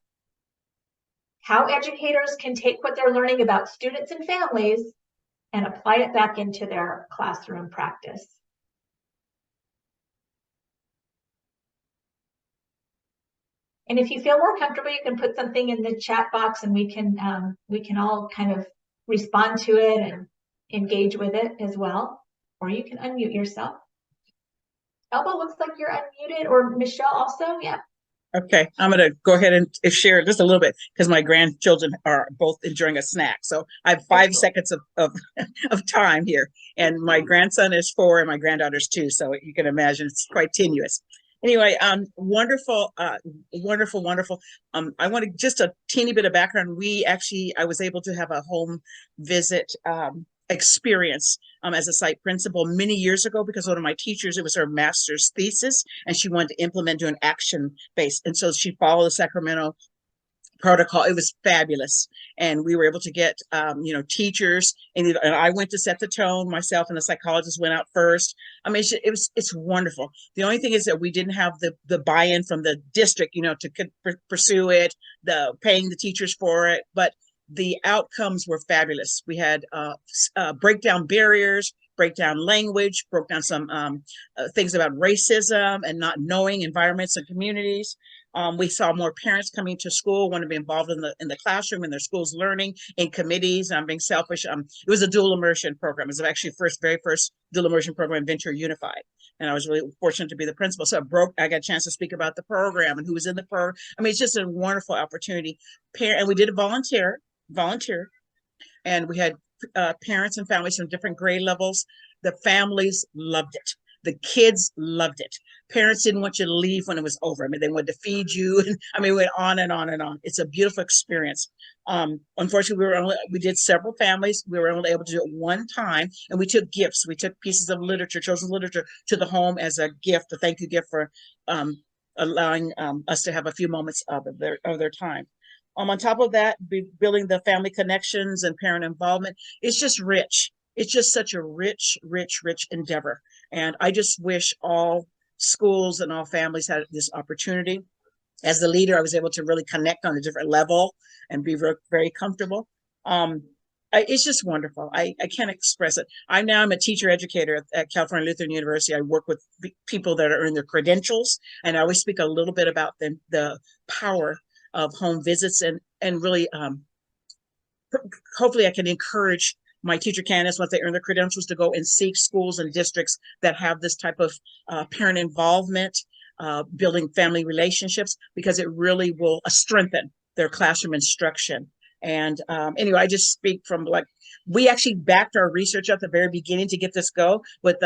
how educators can take what they're learning about students and families and apply it back into their classroom practice. And if you feel more comfortable, you can put something in the chat box and we can all kind of respond to it and engage with it as well. Or you can unmute yourself. Elba, looks like you're unmuted, or Michelle also, yeah. Okay, I'm going to go ahead and share just a little bit because my grandchildren are both enjoying a snack. So I have 5 seconds of time here. And my grandson is 4 and my granddaughter's 2. So you can imagine it's quite tenuous. Anyway, wonderful, wonderful. I want to just a teeny bit of background. I was able to have a home visit experience as a site principal many years ago because one of my teachers, it was her master's thesis and she wanted to implement to an action base. And so she followed the Sacramento protocol. It was fabulous. And we were able to get, you know, teachers and I went to set the tone myself and the psychologist went out first. I mean, it's wonderful. The only thing is that we didn't have the buy-in from the district, you know, to pursue it, paying the teachers for it, but the outcomes were fabulous. We had break down barriers, break down language, broke down some things about racism and not knowing environments and communities. We saw more parents coming to school, want to be involved in the classroom, in their school's learning, in committees. I'm being selfish. It was a dual immersion program. It was actually very first dual immersion program in Venture Unified. And I was really fortunate to be the principal. So I got a chance to speak about the program and who was in the program. I mean, it's just a wonderful opportunity. And we did volunteer. And we had parents and families from different grade levels. The families loved it. The kids loved it. Parents didn't want you to leave when it was over. I mean, they wanted to feed you. And I mean, it went on and on and on. It's a beautiful experience. Unfortunately, we did several families. We were only able to do it one time, and we took gifts. We took pieces of literature, children's literature, to the home as a gift, a thank you gift for allowing us to have a few moments of their time. On top of that, building the family connections and parent involvement, it's just rich. It's just such a rich, rich, rich endeavor. And I just wish all schools and all families had this opportunity. As the leader, I was able to really connect on a different level and be very, very comfortable. It's just wonderful. I can't express it. I'm a teacher educator at California Lutheran University. I work with people that are in their credentials, and I always speak a little bit about the power of home visits, and really hopefully I can encourage my teacher candidates, once they earn their credentials, to go and seek schools and districts that have this type of parent involvement, building family relationships, because it really will strengthen their classroom instruction. And anyway, I just speak from we actually backed our research at the very beginning to get this go with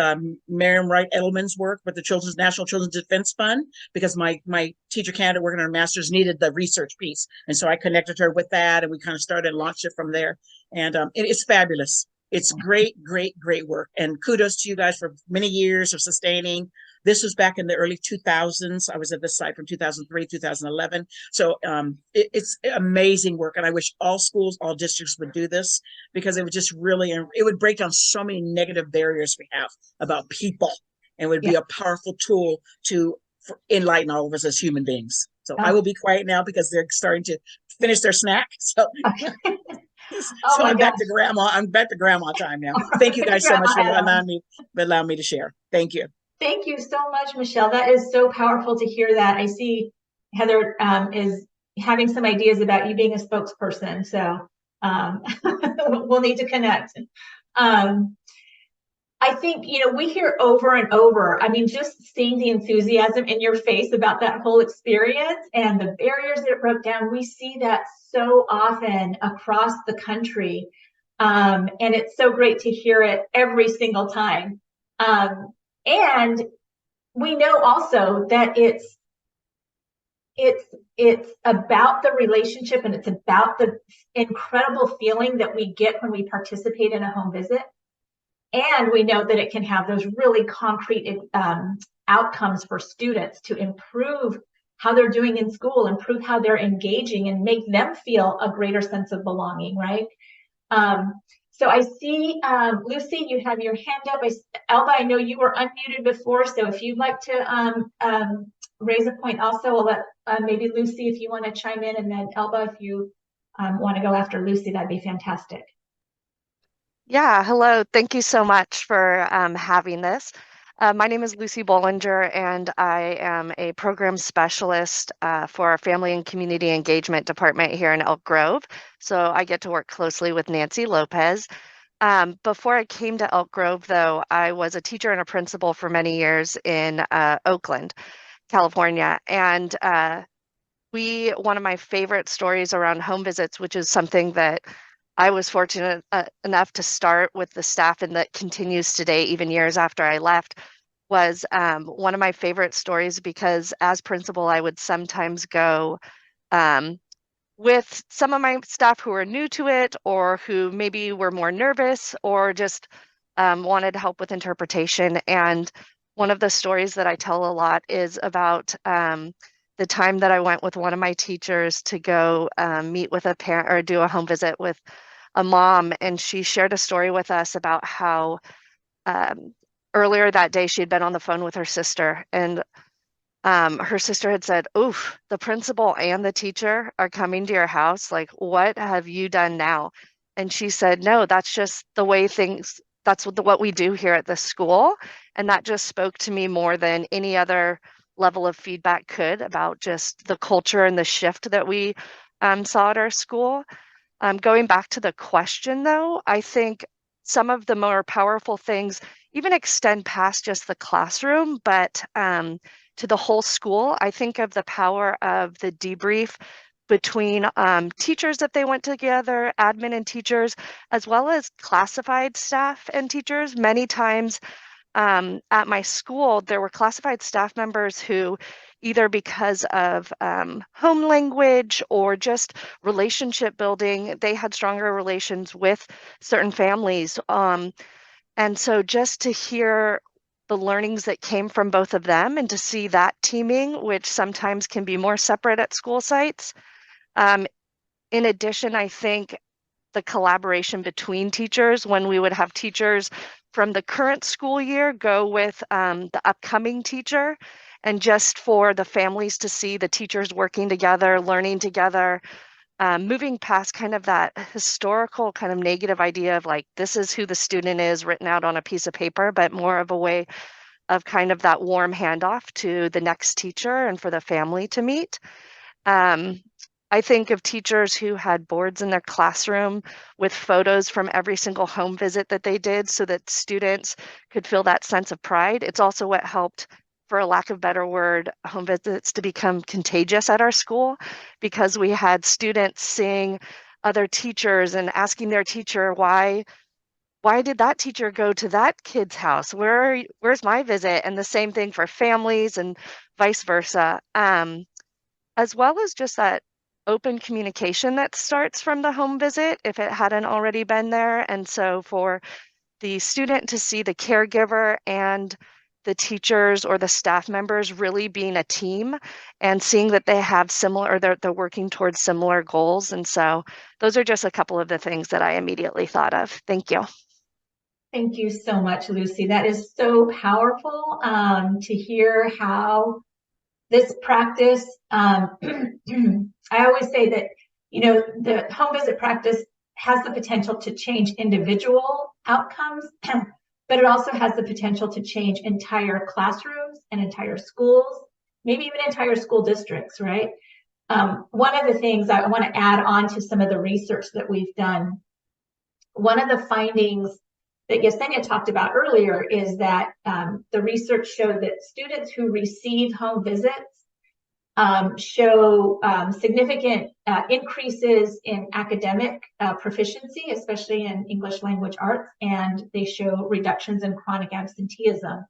Miriam Wright Edelman's work with the National Children's Defense Fund, because my teacher candidate working on her master's needed the research piece. And so I connected her with that, and we kind of started and launched it from there. And it's fabulous. It's great, great, great work. And kudos to you guys for many years of sustaining. This was back in the early 2000s. I was at this site from 2003, 2011. So it's amazing work. And I wish all schools, all districts would do this, because it would just really, it would break down so many negative barriers we have about people, and would be a powerful tool to enlighten all of us as human beings. So I will be quiet now because they're starting to finish their snack. So, so I'm back to grandma. I'm back to grandma time now. Thank you guys so much for allowing me to share. Thank you. Thank you so much, Michelle. That is so powerful to hear that. I see Heather is having some ideas about you being a spokesperson. So we'll need to connect. I think, we hear over and over, I mean, just seeing the enthusiasm in your face about that whole experience and the barriers that it broke down, we see that so often across the country. And it's so great to hear it every single time. And we know also that it's about the relationship, and it's about the incredible feeling that we get when we participate in a home visit. And we know that it can have those really concrete outcomes for students to improve how they're doing in school, improve how they're engaging, and make them feel a greater sense of belonging, right? So I see, Lucy, you have your hand up. Elba, I know you were unmuted before, so if you'd like to raise a point also, I'll let maybe Lucy, if you want to chime in, and then Elba, if you want to go after Lucy, that'd be fantastic. Yeah, hello. Thank you so much for having this. My name is Lucy Bollinger, and I am a program specialist for our Family and Community Engagement Department here in Elk Grove. So I get to work closely with Nancy Lopez. Before I came to Elk Grove, though, I was a teacher and a principal for many years in Oakland, California. And one of my favorite stories around home visits, which is something that I was fortunate enough to start with the staff, and that continues today, even years after I left, was one of my favorite stories, because as principal, I would sometimes go with some of my staff who were new to it, or who maybe were more nervous, or just wanted help with interpretation. And one of the stories that I tell a lot is about the time that I went with one of my teachers to go meet with a parent, or do a home visit with a mom, and she shared a story with us about how earlier that day she had been on the phone with her sister, and her sister had said, "Oof, the principal and the teacher are coming to your house. Like, what have you done now?" And she said, "No, that's just the way things, that's what we do here at the school." And that just spoke to me more than any other level of feedback could, about just the culture and the shift that we saw at our school. Going back to the question, though, I think some of the more powerful things even extend past just the classroom, but to the whole school. I think of the power of the debrief between teachers if they went together, admin and teachers, as well as classified staff and teachers. Many times at my school, there were classified staff members who, either because of home language or just relationship building, they had stronger relations with certain families. And so just to hear the learnings that came from both of them and to see that teaming, which sometimes can be more separate at school sites. In addition, I think the collaboration between teachers, when we would have teachers from the current school year go with the upcoming teacher, and just for the families to see the teachers working together, learning together, moving past kind of that historical kind of negative idea of like, this is who the student is written out on a piece of paper, but more of a way of kind of that warm handoff to the next teacher and for the family to meet. I think of teachers who had boards in their classroom with photos from every single home visit that they did so that students could feel that sense of pride. It's also what helped, for a lack of better word, home visits to become contagious at our school, because we had students seeing other teachers and asking their teacher, why did that teacher go to that kid's house? Where's my visit? And the same thing for families and vice versa. As well as just that open communication that starts from the home visit if it hadn't already been there. And so for the student to see the caregiver and the teachers or the staff members really being a team and seeing that they have similar, or they're working towards similar goals. And so those are just a couple of the things that I immediately thought of. Thank you. Thank you so much, Lucy. That is so powerful to hear how this practice, I always say that, you know, the home visit practice has the potential to change individual outcomes, but it also has the potential to change entire classrooms and entire schools, maybe even entire school districts, right? One of the things I want to add on to some of the research that we've done, one of the findings that Yesenia talked about earlier is that the research showed that students who receive home visits show significant increases in academic proficiency, especially in English language arts, and they show reductions in chronic absenteeism.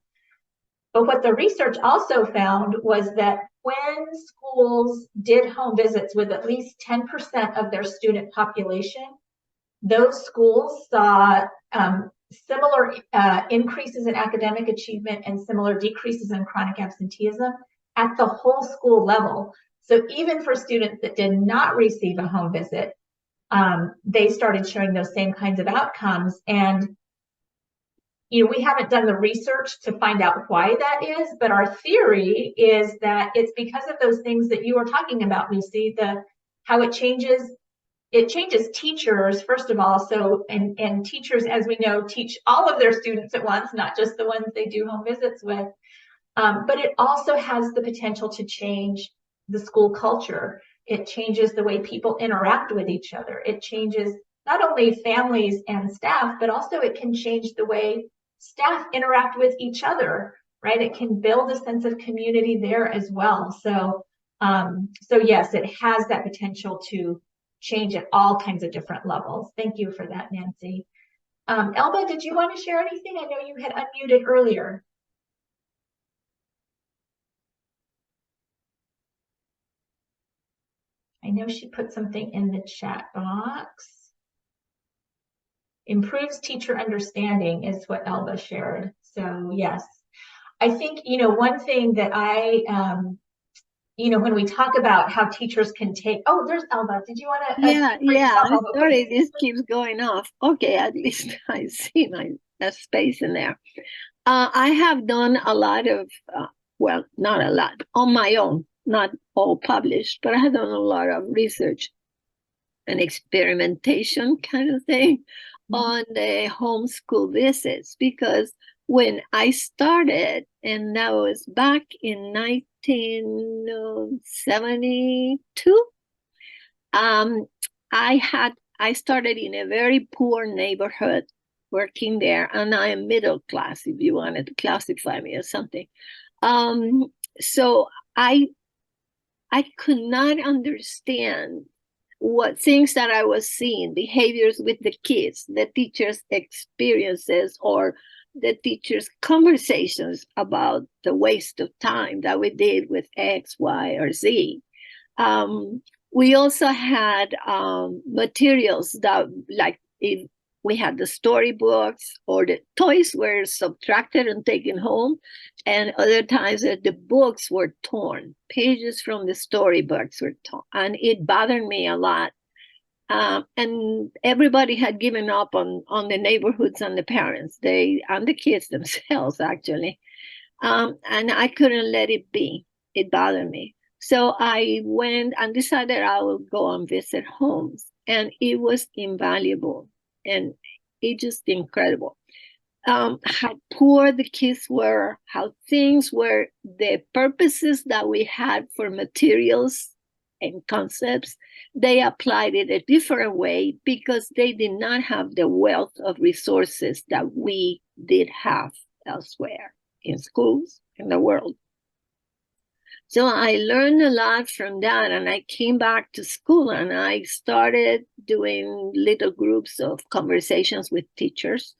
But what the research also found was that when schools did home visits with at least 10% of their student population, those schools saw similar increases in academic achievement and similar decreases in chronic absenteeism at the whole school level. So even for students that did not receive a home visit, they started showing those same kinds of outcomes. And you know, we haven't done the research to find out why that is, but our theory is that it's because of those things that you were talking about, Lucy, how it changes teachers, first of all. So, and teachers, as we know, teach all of their students at once, not just the ones they do home visits with. But it also has the potential to change the school culture. It changes the way people interact with each other. It changes not only families and staff, but also it can change the way staff interact with each other, right? It can build a sense of community there as well. So, so yes, it has that potential to change at all kinds of different levels. Thank you for that, Nancy. Elba, did you want to share anything? I know you had unmuted earlier. I know she put something in the chat box. Improves teacher understanding is what Elba shared. So yes, I think, you know, one thing that you know, when we talk about how teachers can take, oh, there's Elba. Did you want to? Yeah. I'm sorry, this keeps going off. Okay, at least I see my space in there. I have done a lot of, well, not a lot, on my own, not all published, but I have done a lot of research and experimentation kind of thing on the homeschool visits, because when I started, and that was back in 1972, I started in a very poor neighborhood working there, and I am middle class, if you wanted to classify me as something. So I I could not understand what things that I was seeing, behaviors with the kids, the teachers' experiences, or the teachers' conversations about the waste of time that we did with X, Y, or Z. We also had materials that, like, if we had the storybooks, or the toys were subtracted and taken home, and other times that the books were torn. Pages from the storybooks were torn, and it bothered me a lot. And everybody had given up on the neighborhoods and the parents, and the kids themselves, actually. And I couldn't let it be. It bothered me. So I went and decided I would go and visit homes, and it was invaluable, and it's just incredible. How poor the kids were, how things were, the purposes that we had for materials and concepts, they applied it a different way because they did not have the wealth of resources that we did have elsewhere in schools in the world. So I learned a lot from that, and I came back to school and I started doing little groups of conversations with teachers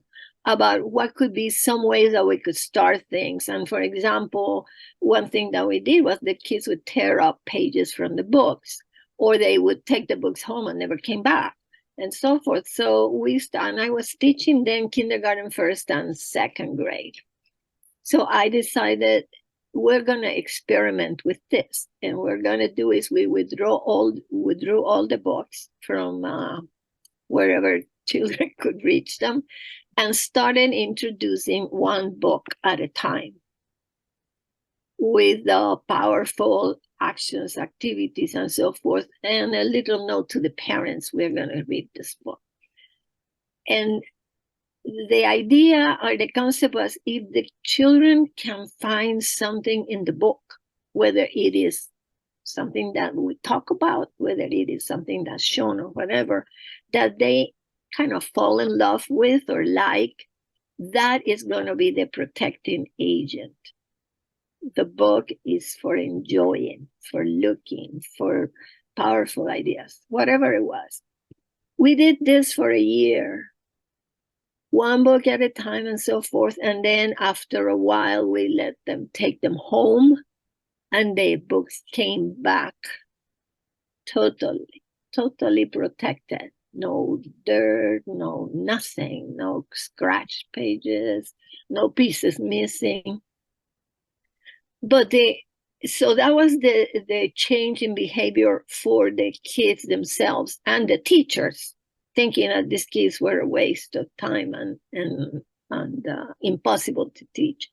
about what could be some ways that we could start things. And for example, one thing that we did was the kids would tear up pages from the books, or they would take the books home and never came back, and so forth. So and I was teaching them kindergarten, first and second grade. So I decided we're going to experiment with this, and we're going to do is we withdrew all the books from wherever children could reach them, and started introducing one book at a time with powerful actions, activities, and so forth, and a little note to the parents, we're going to read this book. And the idea or the concept was, if the children can find something in the book, whether it is something that we talk about, whether it is something that's shown or whatever, that they kind of fall in love with or like, that is going to be the protecting agent. The book is for enjoying, for looking, for powerful ideas, whatever it was. We did this for a year, one book at a time and so forth. And then after a while, we let them take them home, and the books came back totally protected. No dirt, no nothing, no scratched pages, no pieces missing. But so that was the change in behavior for the kids themselves and the teachers, thinking that these kids were a waste of time and impossible to teach.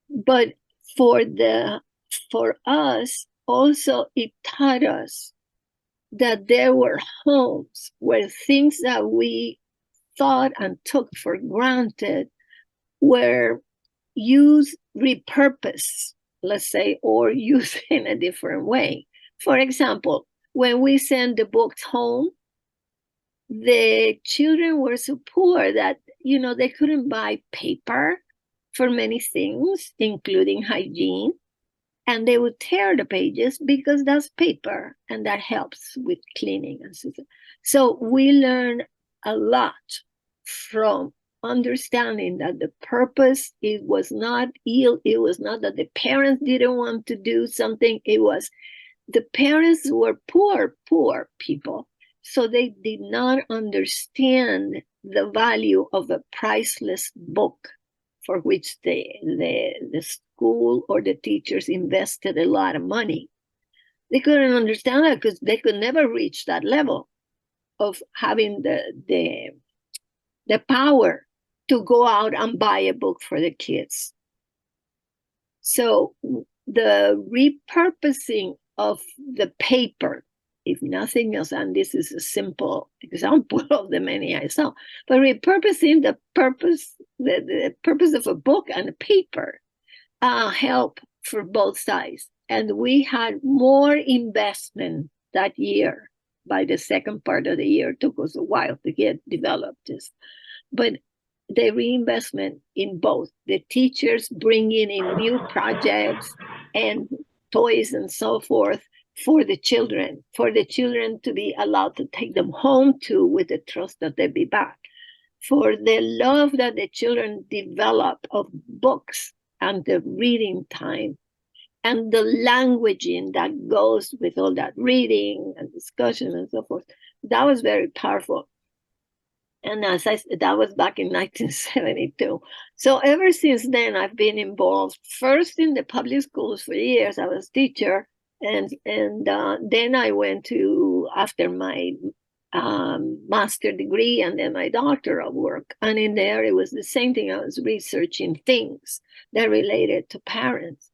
But for us also, it taught us that there were homes where things that we thought and took for granted were used, repurposed, let's say, or used in a different way. For example, when we send the books home, the children were so poor that, they couldn't buy paper for many things, including hygiene. And they would tear the pages because that's paper, and that helps with cleaning and so forth. So we learn a lot from understanding that the purpose, it was not ill, it was not that the parents didn't want to do something, it was the parents were poor people. So they did not understand the value of a priceless book for which the school or the teachers invested a lot of money. They couldn't understand that because they could never reach that level of having the power to go out and buy a book for the kids. So the repurposing of the paper, if nothing else, and this is a simple example of the many I saw, but repurposing the purpose of a book and a paper help for both sides. And we had more investment that year. By the second part of the year, it took us a while to get developed this. But the reinvestment in both, the teachers bringing in new projects and toys and so forth for the children to be allowed to take them home to with the trust that they'll be back, for the love that the children develop of books and the reading time and the languaging that goes with all that reading and discussion and so forth. That was very powerful. And as I said, that was back in 1972. So ever since then, I've been involved first in the public schools for years. I was teacher. And then I went to, after my master degree and then my doctoral work. And in there, it was the same thing. I was researching things that related to parents.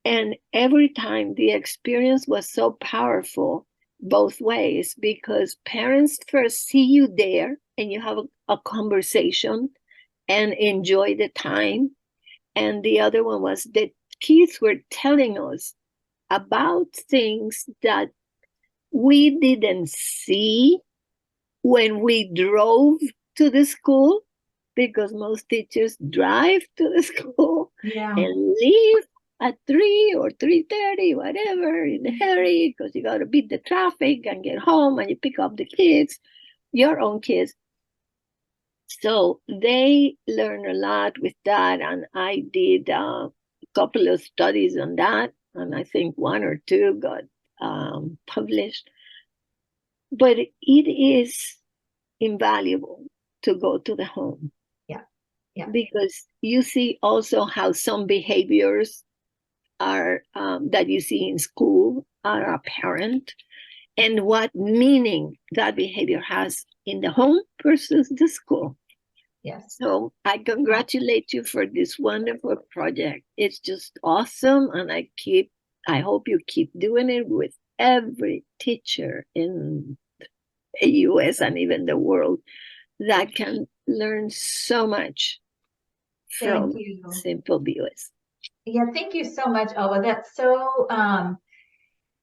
And every time the experience was so powerful both ways, because parents first see you there and you have a conversation and enjoy the time. And the other one was that kids were telling us about things that we didn't see when we drove to the school, because most teachers drive to the school and leave at 3 or 3:30, whatever, in a hurry, because you got to beat the traffic and get home and you pick up the kids, your own kids. So they learn a lot with that. And I did a couple of studies on that. And I think 1 or 2 got published. But it is invaluable to go to the home. Yeah. Because you see also how some behaviors are that you see in school are apparent, and what meaning that behavior has in the home versus the school. Yes. So I congratulate you for this wonderful project. It's just awesome, and I hope you keep doing it with every teacher in the US and even the world that can learn so much from simple BOS. Yeah, thank you so much, Elva. That's so,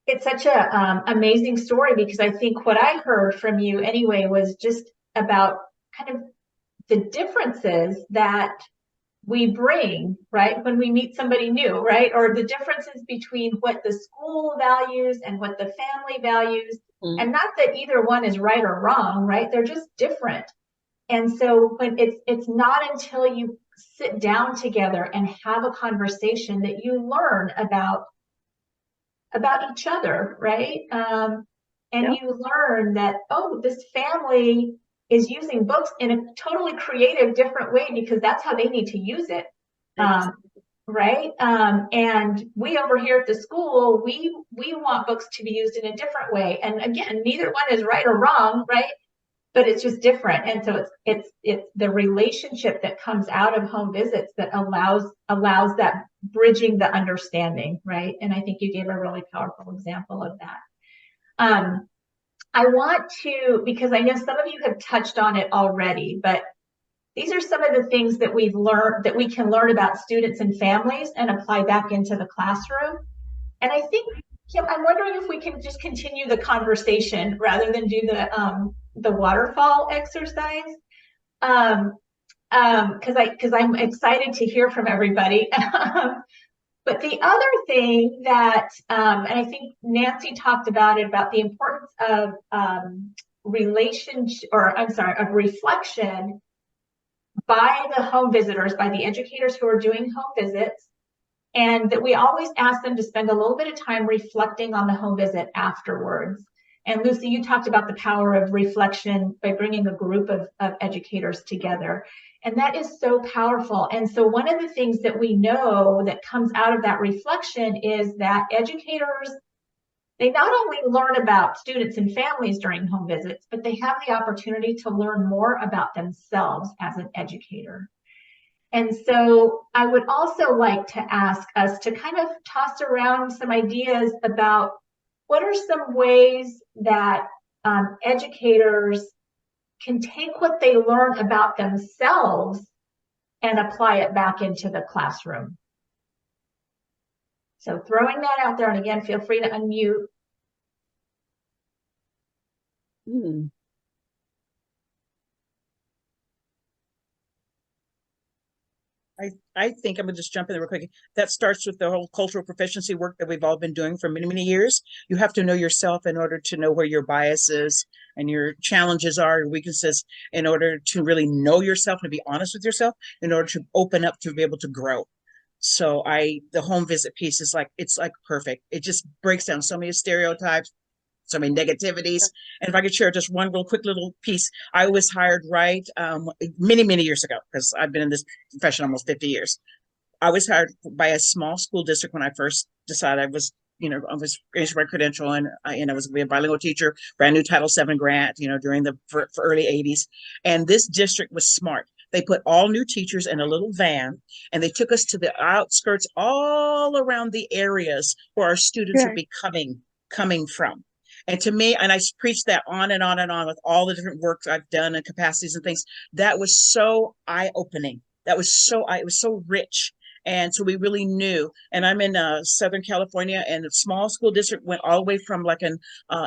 it's such a amazing story, because I think what I heard from you anyway was just about kind of the differences that we bring, right, when we meet somebody new, right? Or the differences between what the school values and what the family values. And not that either one is right or wrong, right? They're just different. And so when it's not until you sit down together and have a conversation that you learn about each other, right? And you learn that, oh, this family is using books in a totally creative, different way, because that's how they need to use it. Right? And we over here at the school, we want books to be used in a different way. And again, neither one is right or wrong, right? But it's just different. And so it's the relationship that comes out of home visits that allows that bridging the understanding, right? And I think you gave a really powerful example of that. I want to, because I know some of you have touched on it already, but these are some of the things that we've learned, that we can learn about students and families and apply back into the classroom. And I think, Kim, I'm wondering if we can just continue the conversation rather than do the waterfall exercise, because I'm excited to hear from everybody. But the other thing that, and I think Nancy talked about it, about the importance of reflection by the home visitors, by the educators who are doing home visits, and that we always ask them to spend a little bit of time reflecting on the home visit afterwards. And Lucy, you talked about the power of reflection by bringing a group of educators together. And that is so powerful. And so one of the things that we know that comes out of that reflection is that educators, they not only learn about students and families during home visits, but they have the opportunity to learn more about themselves as an educator. And so I would also like to ask us to kind of toss around some ideas about what are some ways that educators can take what they learn about themselves and apply it back into the classroom. So throwing that out there, and again, feel free to unmute. I think I'm gonna just jump in there real quick. That starts with the whole cultural proficiency work that we've all been doing for many, many years. You have to know yourself in order to know where your biases and your challenges are, your weaknesses, in order to really know yourself and to be honest with yourself, in order to open up to be able to grow. So the home visit piece is like, it's like perfect. It just breaks down so many stereotypes, so many negativities. And if I could share just one real quick little piece, I was hired many, many years ago, because I've been in this profession almost 50 years. I was hired by a small school district when I first decided I was finishing my credential, and I was going to be a bilingual teacher, brand new Title VII grant, during for early 80s. And this district was smart. They put all new teachers in a little van, and they took us to the outskirts all around the areas where our students would be coming from. And to me, and I preached that on and on and on with all the different work I've done and capacities and things, that was so eye-opening. It was so rich. And so we really knew. And I'm in Southern California, and the small school district went all the way from like an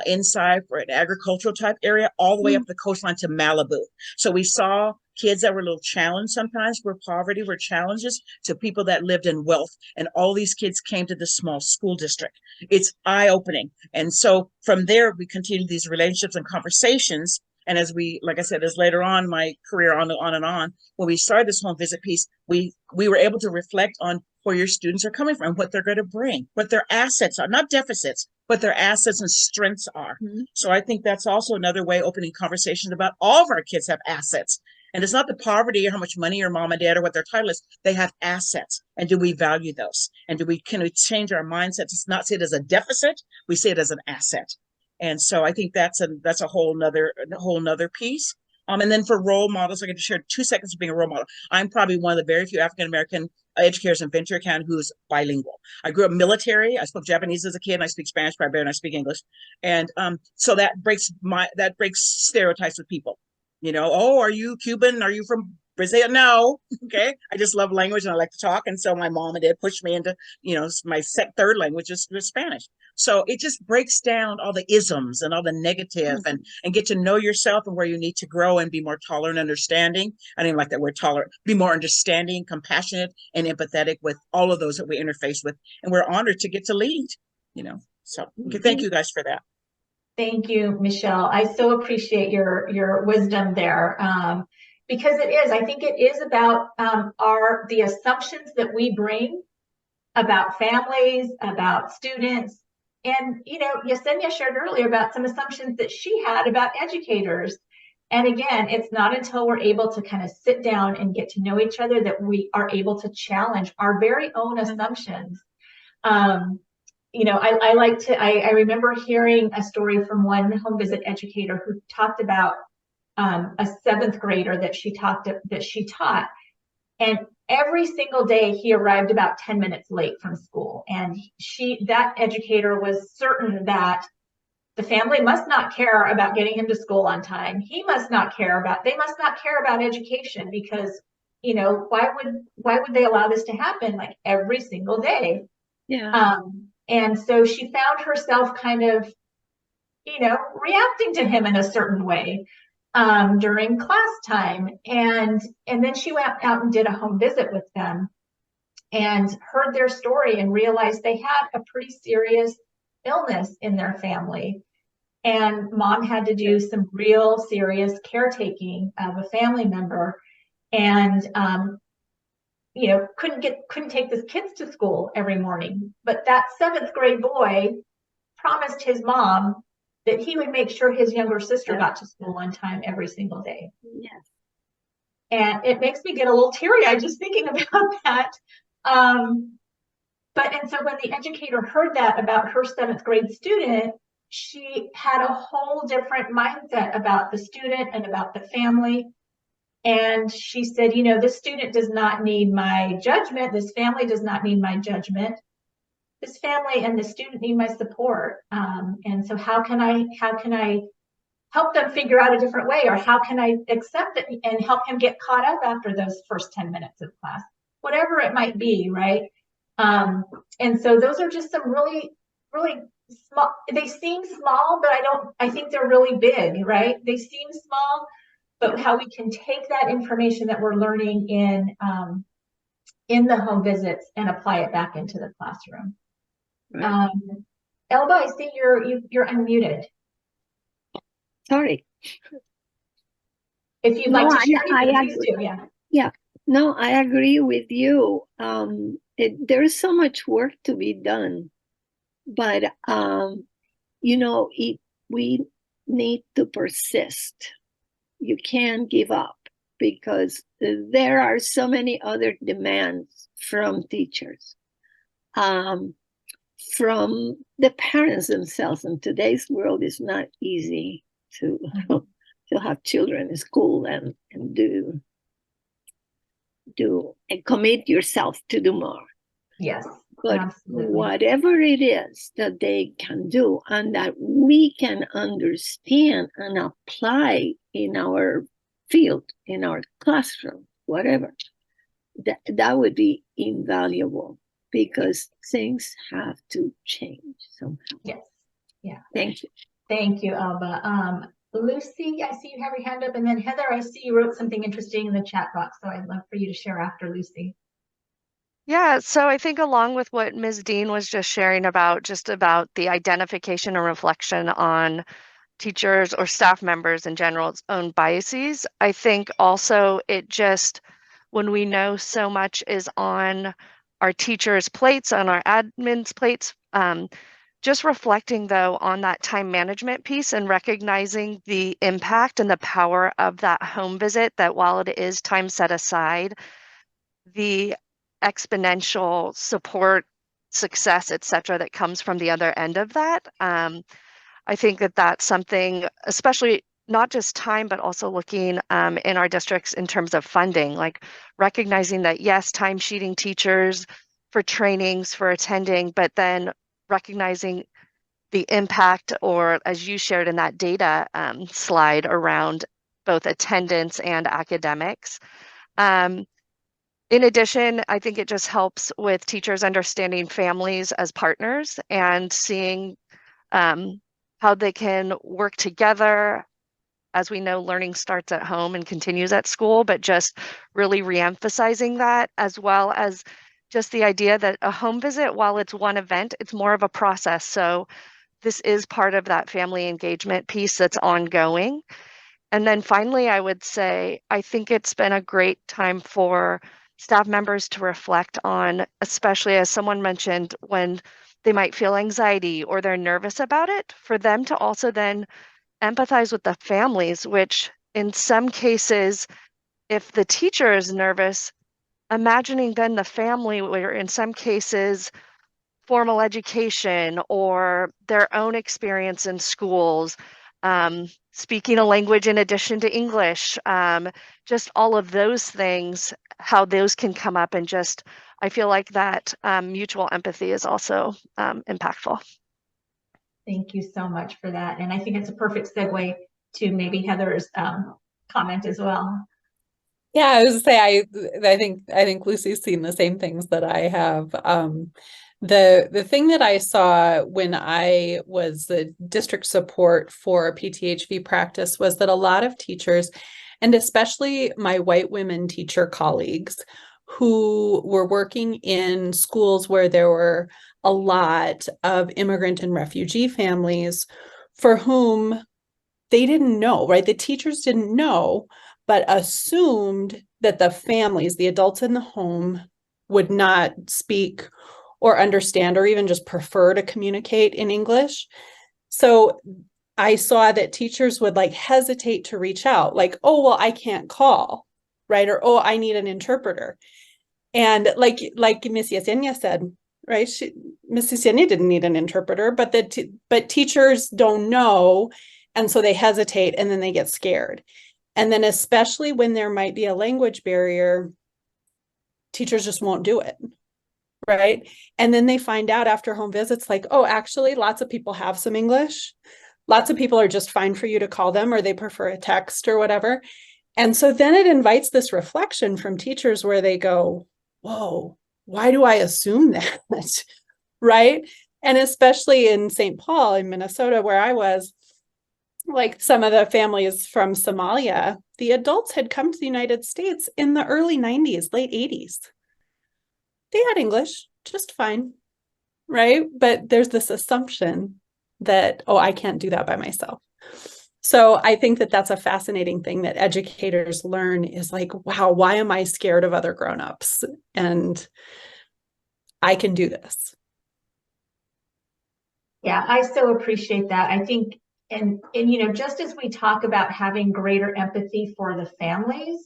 inside for an agricultural type area all the way up the coastline to Malibu. So we saw kids that were a little challenged sometimes, where poverty were challenges, to people that lived in wealth. And all these kids came to this small school district. It's eye-opening. And so from there, we continued these relationships and conversations. And as like I said, as later on my career on and on, when we started this home visit piece, we were able to reflect on where your students are coming from, what they're going to bring, what their assets are, not deficits, what their assets and strengths are. Mm-hmm. So I think that's also another way opening conversations about all of our kids have assets. And it's not the poverty or how much money your mom and dad or what their title is. They have assets. And do we value those? And can we change our mindset to not see it as a deficit? We see it as an asset. And so I think that's a whole nother piece. And then for role models, I'm going to share 2 seconds of being a role model. I'm probably one of the very few African-American educators in Ventura County who's bilingual. I grew up military. I spoke Japanese as a kid, and I speak Spanish probably better than I speak English. And so that breaks stereotypes with people. Oh, are you Cuban? Are you from Brazil? No. Okay. I just love language and I like to talk. And so my mom and dad pushed me into, my third language is Spanish. So it just breaks down all the isms and all the negative, and get to know yourself and where you need to grow and be more tolerant, understanding. I didn't like that word tolerant. Be more understanding, compassionate, and empathetic with all of those that we interface with. And we're honored to get to lead, So thank you guys for that. Thank you, Michelle. I so appreciate your wisdom there, because I think it is about the assumptions that we bring about families, about students. And, Yesenia shared earlier about some assumptions that she had about educators. And again, it's not until we're able to kind of sit down and get to know each other that we are able to challenge our very own assumptions. I remember hearing a story from one home visit educator who talked about a 7th grader that she taught, and every single day he arrived about 10 minutes late from school. And that educator was certain that the family must not care about getting him to school on time. They must not care about education, because, why would they allow this to happen like every single day? Yeah. And so she found herself kind of, reacting to him in a certain way during class time. And then she went out and did a home visit with them and heard their story and realized they had a pretty serious illness in their family. And mom had to do some real serious caretaking of a family member, and couldn't take the kids to school every morning. But that 7th grade boy promised his mom that he would make sure his younger sister got to school on time every single day. Yes. And it makes me get a little teary-eyed just thinking about that. And so when the educator heard that about her 7th grade student, she had a whole different mindset about the student and about the family. And she said, this student does not need my judgment. This family does not need my judgment. This family and the student need my support. And so how can I help them figure out a different way? Or how can I accept it and help him get caught up after those first 10 minutes of class? Whatever it might be, right? And so those are just some really, really small, they seem small, but I think they're really big, right? They seem small, but how we can take that information that we're learning in in the home visits and apply it back into the classroom. Right. Elba, I see you're unmuted. Sorry. If you'd No, like to share anything, I please do. Yeah. Yeah, no, I agree with you. There's so much work to be done, but we need to persist. You can't give up because there are so many other demands from teachers, from the parents themselves. In today's world, it's not easy to to have children in school and do and commit yourself to do more. Yes. But absolutely. whatever it is that they can do and that we can understand and apply in our field, in our classroom, whatever, that would be invaluable because things have to change somehow. Yes. Yeah. Thank you. Thank you, Alba. Lucy, I see you have your hand up, and then Heather, I see you wrote something interesting in the chat box, so I'd love for you to share after Lucy. Yeah, so I think along with what Ms. Dean was just sharing about, just about the identification and reflection on teachers or staff members in general's own biases, I think also it just, when we know so much is on our teachers' plates, on our admin's plates, just reflecting though on that time management piece and recognizing the impact and the power of that home visit, that while it is time set aside, the exponential support, success, et cetera, that comes from the other end of that. I think that that's something, especially not just time, but also looking in our districts in terms of funding, like recognizing that, yes, time sheeting teachers for trainings, for attending, but then recognizing the impact, or as you shared in that data slide around both attendance and academics. In addition, I think it just helps with teachers understanding families as partners and seeing how they can work together. As we know, learning starts at home and continues at school, but just really reemphasizing that, as well as just the idea that a home visit, while it's one event, it's more of a process. So this is part of that family engagement piece that's ongoing. And then finally, I would say, I think it's been a great time for staff members to reflect on, especially as someone mentioned, when they might feel anxiety or they're nervous about it, for them to also then empathize with the families, which in some cases, if the teacher is nervous, imagining then the family, where in some cases, formal education or their own experience in schools, speaking a language in addition to English, just all of those things, how those can come up, and just, I feel like that mutual empathy is also impactful. Thank you so much for that. And I think it's a perfect segue to maybe Heather's comment as well. Yeah, I was gonna say, I think Lucy's seen the same things that I have. The thing that I saw when I was the district support for PTHV practice was that a lot of teachers, and especially my white women teacher colleagues, who were working in schools where there were a lot of immigrant and refugee families, for whom they didn't know, right? The teachers didn't know, but assumed that the families, the adults in the home, would not speak or understand or even just prefer to communicate in English. So I saw that teachers would like hesitate to reach out, like, oh, well, I can't call, right? Or, oh, I need an interpreter. And like Miss Yesenia said, right? Miss Yesenia didn't need an interpreter, but teachers don't know. And so they hesitate and then they get scared. And then especially when there might be a language barrier, teachers just won't do it, right? And then they find out after home visits, like, oh, actually, lots of people have some English. Lots of people are just fine for you to call them, or they prefer a text or whatever. And so then it invites this reflection from teachers where they go, whoa, why do I assume that, right? And especially in St. Paul in Minnesota, where I was, like some of the families from Somalia, the adults had come to the United States in the early 90s, late 80s. they had English just fine, right? But there's this assumption that, oh, I can't do that by myself. So I think that that's a fascinating thing that educators learn is like, wow, why am I scared of other grownups? And I can do this. Yeah, I so appreciate that. I think, and you know, just as we talk about having greater empathy for the families,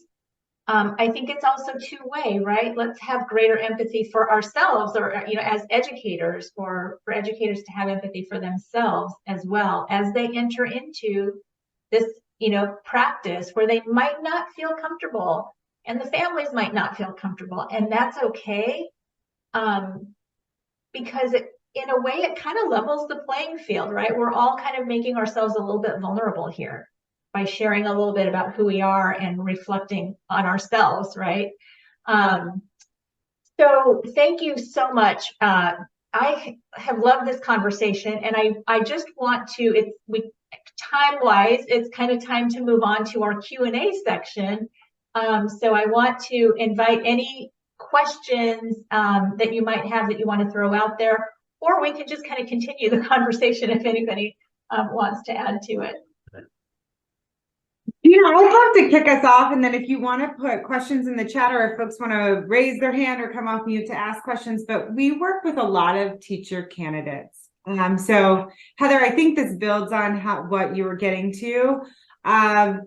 I think it's also two-way, right? Let's have greater empathy for ourselves, or you know, as educators, or for educators to have empathy for themselves as well as they enter into this, you know, practice where they might not feel comfortable, and the families might not feel comfortable, and that's okay, because in a way, it kind of levels the playing field, right? We're all kind of making ourselves a little bit vulnerable here by sharing a little bit about who we are and reflecting on ourselves, right? So thank you so much. I have loved this conversation, and I just want to, time-wise, it's kind of time to move on to our Q&A section. So I want to invite any questions that you might have that you want to throw out there, or we can just kind of continue the conversation if anybody wants to add to it. You know, I'll have to kick us off, and then if you want to put questions in the chat, or if folks want to raise their hand or come off mute to ask questions, but we work with a lot of teacher candidates. So Heather, I think this builds on what you were getting to. I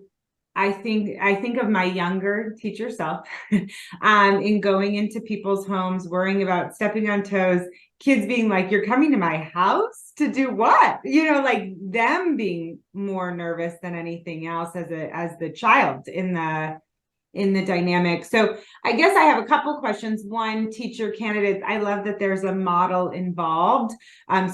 think of my younger teacher self in going into people's homes, worrying about stepping on toes, kids being like, you're coming to my house to do what? You know, like them being more nervous than anything else as the child in the dynamic. So I guess I have a couple questions. One, teacher candidates, I love that there's a model involved.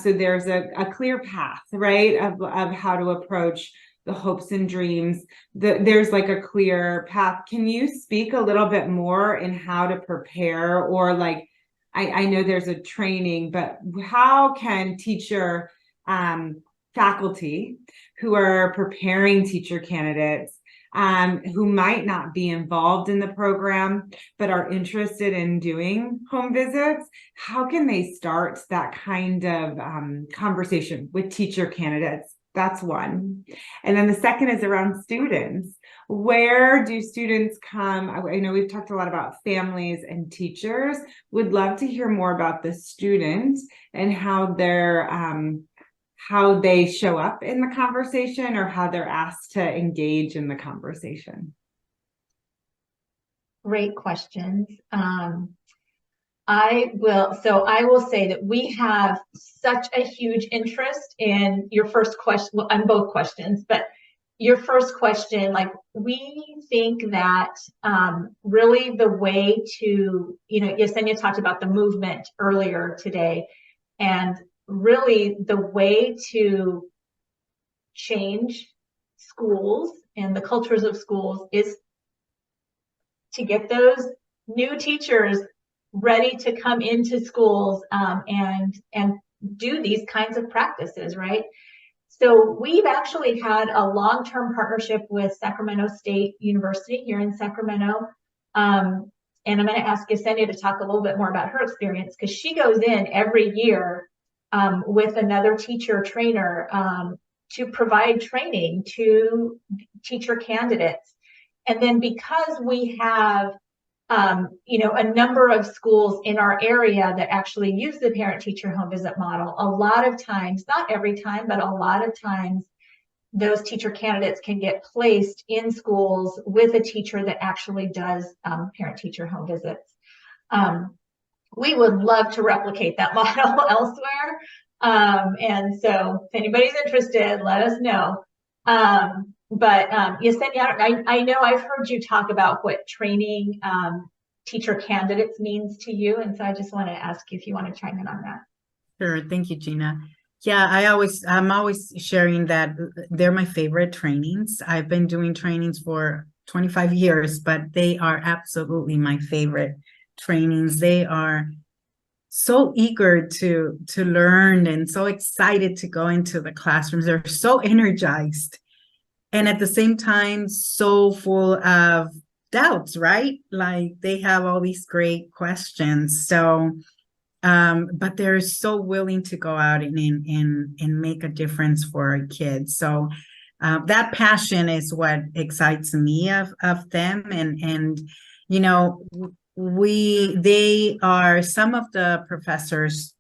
So there's a clear path, right, of how to approach the hopes and dreams. There's like a clear path. Can you speak a little bit more in how to prepare, or like, I know there's a training, but how can teacher faculty who are preparing teacher candidates who might not be involved in the program but are interested in doing home visits, how can they start that kind of conversation with teacher candidates? That's one. And then the second is around students. Where do students come? I know we've talked a lot about families and teachers. Would love to hear more about the students and how they show up in the conversation, or how they're asked to engage in the conversation. Great questions. I will say that we have such a huge interest in your first question, well, on both questions, but your first question, like, we think that really the way to, you know, Yesenia talked about the movement earlier today, and really the way to change schools and the cultures of schools is to get those new teachers ready to come into schools and do these kinds of practices, right? So we've actually had a long-term partnership with Sacramento State University here in Sacramento. And I'm going to ask Yesenia to talk a little bit more about her experience, because she goes in every year with another teacher trainer to provide training to teacher candidates. And then because we have you know, a number of schools in our area that actually use the parent-teacher home visit model, a lot of times, not every time, but a lot of times, those teacher candidates can get placed in schools with a teacher that actually does parent-teacher home visits. We would love to replicate that model elsewhere. And so if anybody's interested, let us know. But Yesenia, I know I've heard you talk about what training teacher candidates means to you, and so I just want to ask you if you want to chime in on that. Sure, thank you, Gina. Yeah, I'm always sharing that they're my favorite trainings. I've been doing trainings for 25 years, but they are absolutely my favorite trainings. They are so eager to learn and so excited to go into the classrooms. They're so energized. And at the same time, so full of doubts, right? Like they have all these great questions. So, but they're so willing to go out and make a difference for our kids. So that passion is what excites me of them. And you know, they are, some of the professors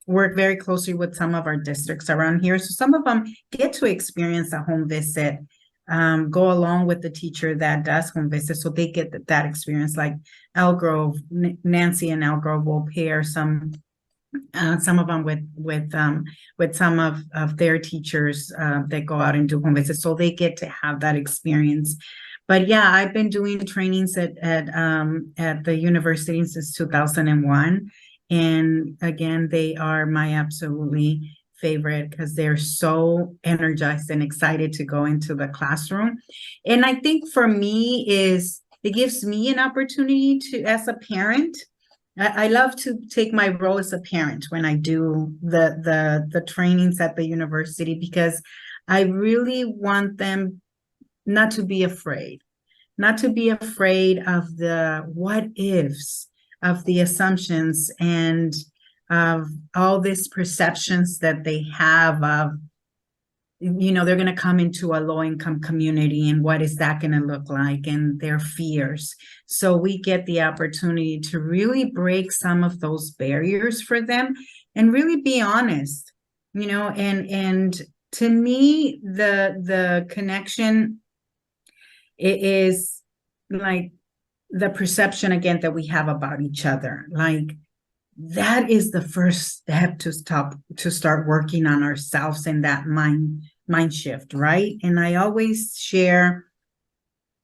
work very closely with some of our districts around here. So some of them get to experience a home visit, go along with the teacher that does home visits. So they get that experience. Like Elgrove, Nancy and Elgrove will pair some of them with some of their teachers that go out and do home visits. So they get to have that experience. But yeah, I've been doing trainings at the university since 2001. And again, they are my absolutely favorite because they're so energized and excited to go into the classroom. And I think for me it gives me an opportunity to, as a parent, I love to take my role as a parent when I do the trainings at the university, because I really want them not to be afraid of the what ifs, of the assumptions, and of all these perceptions that they have of, you know, they're going to come into a low-income community and what is that going to look like, and their fears. So we get the opportunity to really break some of those barriers for them and really be honest, you know, and to me, the connection is like the perception again that we have about each other. Like that is the first step to start working on ourselves and that mind shift, right? And I always share,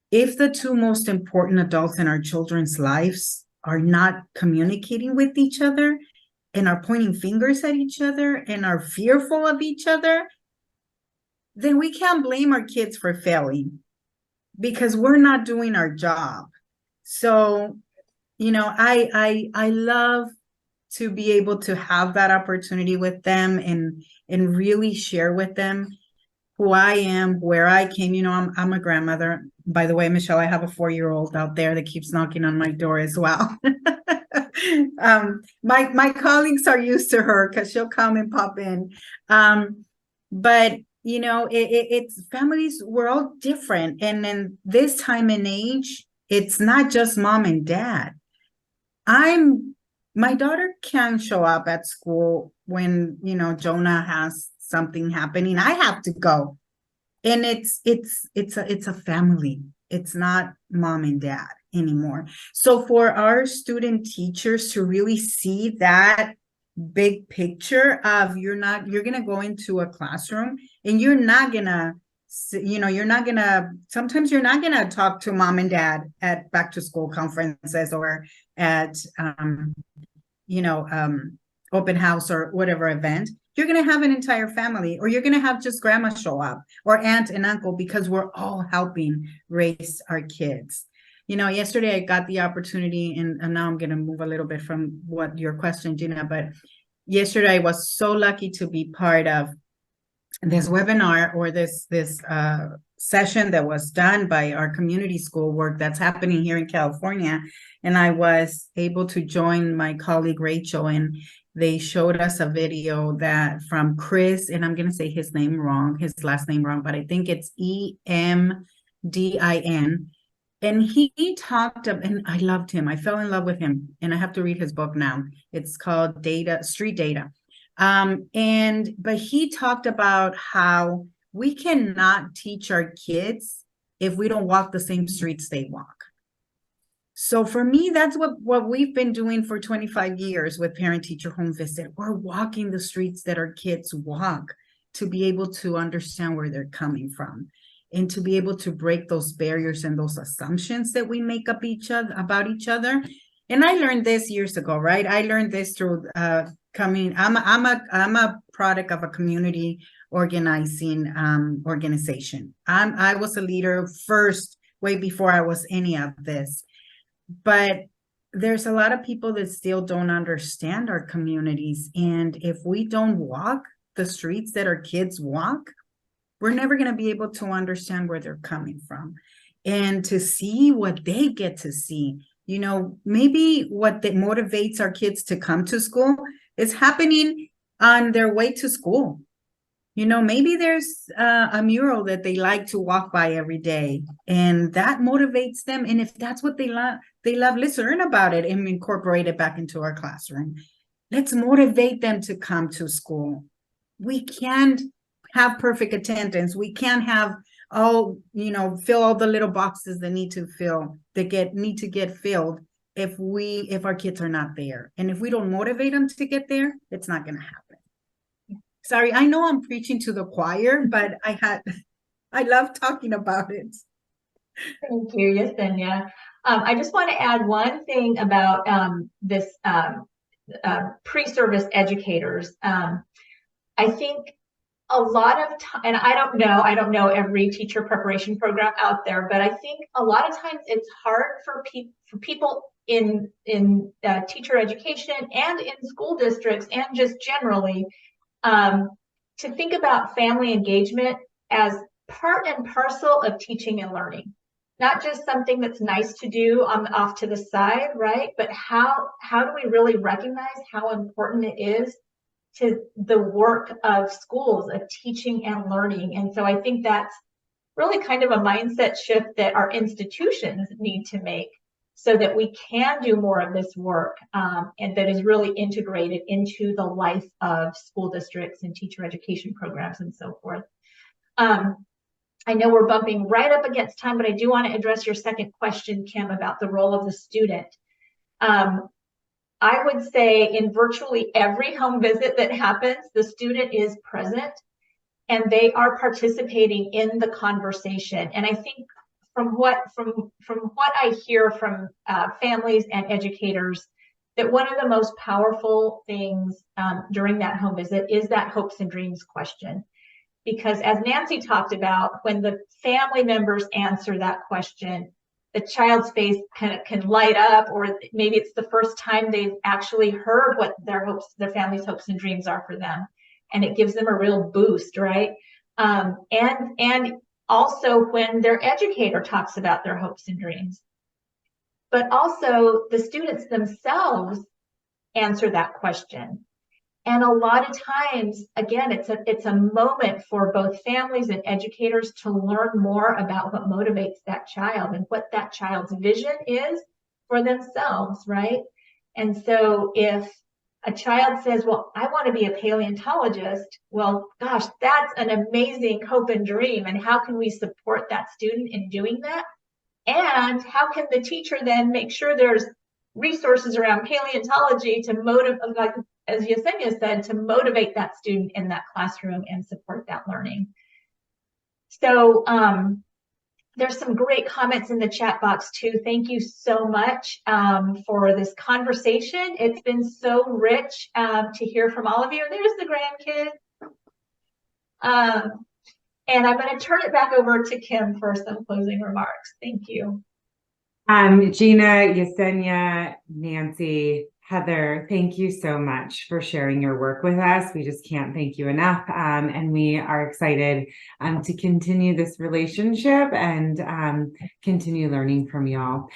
if the two most important adults in our children's lives are not communicating with each other and are pointing fingers at each other and are fearful of each other, then we can't blame our kids for failing because we're not doing our job. So, you know, I love to be able to have that opportunity with them and really share with them who I am, where I came. You know, I'm a grandmother. By the way, Michelle, I have a 4-year-old out there that keeps knocking on my door as well. My colleagues are used to her because she'll come and pop in. But you know, it's families, we're all different. And in this time and age, it's not just mom and dad. My daughter can show up at school when, you know, Jonah has something happening. I have to go. And it's a family. It's not mom and dad anymore. So for our student teachers to really see that big picture of you're going to go into a classroom and you're not going to, you know, sometimes you're not going to talk to mom and dad at back to school conferences or at, open house or whatever event. You're going to have an entire family, or you're going to have just grandma show up, or aunt and uncle, because we're all helping raise our kids. You know, yesterday I got the opportunity, and now I'm going to move a little bit from what your question, Gina, but yesterday I was so lucky to be part of this webinar, or this session that was done by our community school work that's happening here in California. And I was able to join my colleague Rachel, and they showed us a video that from Chris, and I'm going to say his last name wrong, but I think it's EMDIN. And he talked up, and I loved him. I fell in love with him, and I have to read his book now. It's called Street Data. But he talked about how we cannot teach our kids if we don't walk the same streets they walk. So for me, that's what we've been doing for 25 years with Parent Teacher Home Visit. We're walking the streets that our kids walk to be able to understand where they're coming from, and to be able to break those barriers and those assumptions that we make up about each other. And I learned this years ago, right? I learned this through I'm a product of a community organizing organization. I was a leader first, way before I was any of this. But there's a lot of people that still don't understand our communities. And if we don't walk the streets that our kids walk, we're never going to be able to understand where they're coming from. and to see what they get to see. You know, maybe what that motivates our kids to come to school is happening on their way to school. You know, maybe there's a mural that they like to walk by every day, and that motivates them. And if that's what they love, let's learn about it and incorporate it back into our classroom. Let's motivate them to come to school. We can't have perfect attendance. We can't have all, you know, fill all the little boxes that need to get filled if our kids are not there. And if we don't motivate them to get there, it's not going to happen. Sorry, I know I'm preaching to the choir, but I love talking about it. Thank you, Yesenia. I just want to add one thing about this pre-service educators. I think a lot of time, and I don't know every teacher preparation program out there, but I think a lot of times it's hard for people in teacher education and in school districts and just generally to think about family engagement as part and parcel of teaching and learning, not just something that's nice to do off to the side, right? But how do we really recognize how important it is to the work of schools, of teaching and learning? And so I think that's really kind of a mindset shift that our institutions need to make so that we can do more of this work and that is really integrated into the life of school districts and teacher education programs and so forth. I know we're bumping right up against time, but I do want to address your second question, Kim, about the role of the student. I would say in virtually every home visit that happens, the student is present and they are participating in the conversation. And I think from what I hear from families and educators, that one of the most powerful things during that home visit is that hopes and dreams question. Because as Nancy talked about, when the family members answer that question, the child's face can light up, or maybe it's the first time they've actually heard what their family's hopes and dreams are for them. And it gives them a real boost, right? And also when their educator talks about their hopes and dreams. But also the students themselves answer that question. And a lot of times, again, it's a moment for both families and educators to learn more about what motivates that child and what that child's vision is for themselves, right? And so if a child says, well, I want to be a paleontologist, well, gosh, that's an amazing hope and dream. And how can we support that student in doing that? And how can the teacher then make sure there's resources around paleontology to motivate, like as Yesenia said, to motivate that student in that classroom and support that learning. So there's some great comments in the chat box too. Thank you so much for this conversation. It's been so rich to hear from all of you. There's the grandkids. And I'm going to turn it back over to Kim for some closing remarks. Thank you. Gina, Yesenia, Nancy, Heather, thank you so much for sharing your work with us. We just can't thank you enough. And we are excited to continue this relationship and continue learning from y'all.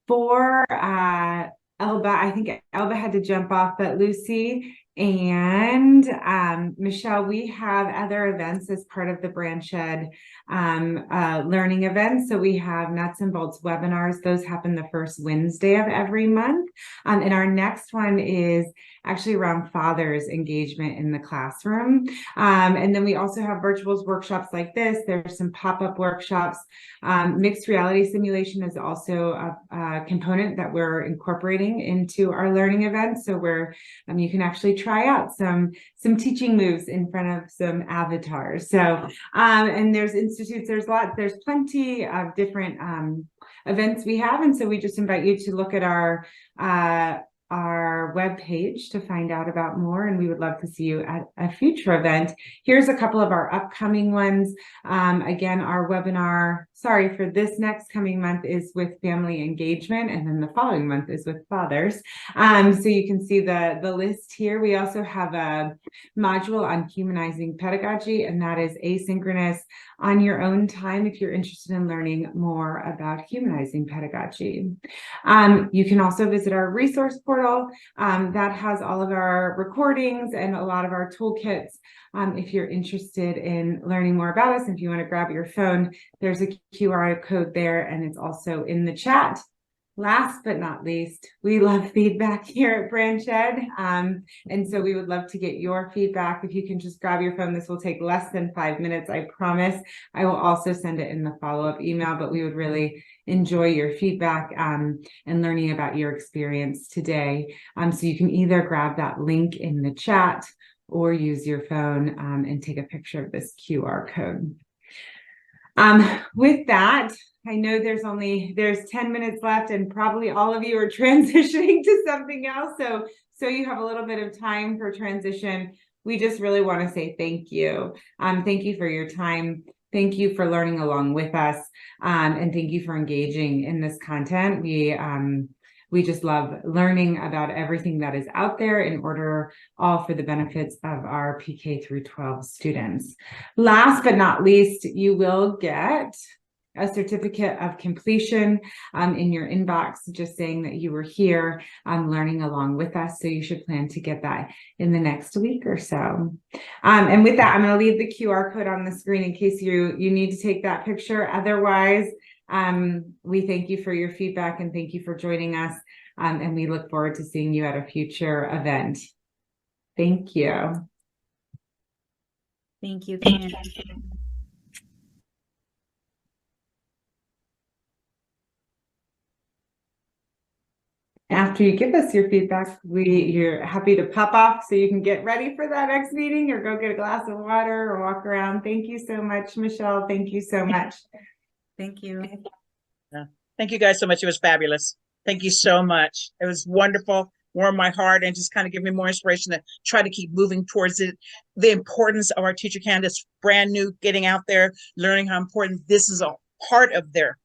For Elba, I think Elba had to jump off, but Lucy and Michelle, we have other events as part of the Brandshed learning events. So we have nuts and bolts webinars. Those happen the first Wednesday of every month. And our next one is actually around fathers' engagement in the classroom. And then we also have virtual workshops like this. There's some pop-up workshops. Mixed reality simulation is also a component that we're incorporating into our learning events. So where you can actually try out some teaching moves in front of some avatars. So and there's institutes, there's plenty of different events we have, and so we just invite you to look at our webpage to find out about more, and we would love to see you at a future event. Here's a couple of our upcoming ones. Again, our webinar sorry, for this next coming month is with family engagement, and then the following month is with fathers. So you can see the list here. We also have a module on humanizing pedagogy, and that is asynchronous on your own time if you're interested in learning more about humanizing pedagogy. You can also visit our resource portal that has all of our recordings and a lot of our toolkits. If you're interested in learning more about us, if you want to grab your phone, there's a QR code there, and it's also in the chat. Last but not least, we love feedback here at Branch Ed. And so we would love to get your feedback. If you can just grab your phone, this will take less than 5 minutes, I promise. I will also send it in the follow-up email, but we would really enjoy your feedback and learning about your experience today. So you can either grab that link in the chat or use your phone and take a picture of this QR code. With that, I know there's 10 minutes left, and probably all of you are transitioning to something else. So you have a little bit of time for transition. We just really want to say thank you. Thank you for your time. Thank you for learning along with us. And thank you for engaging in this content. We just love learning about everything that is out there in order all for the benefits of our PK through 12 students. Last but not least, you will get a certificate of completion in your inbox, just saying that you were here learning along with us. So you should plan to get that in the next week or so. And with that, I'm going to leave the QR code on the screen in case you need to take that picture. Otherwise, we thank you for your feedback and thank you for joining us. And we look forward to seeing you at a future event. Thank you. Thank you, Kim. After you give us your feedback, you're happy to pop off so you can get ready for that next meeting or go get a glass of water or walk around. Thank you so much, Michelle. Thank you so much. Thank you. Yeah. Thank you guys so much. It was fabulous. Thank you so much. It was wonderful, warmed my heart, and just kind of give me more inspiration to try to keep moving towards it. The importance of our teacher candidates, brand new, getting out there, learning how important this is a part of their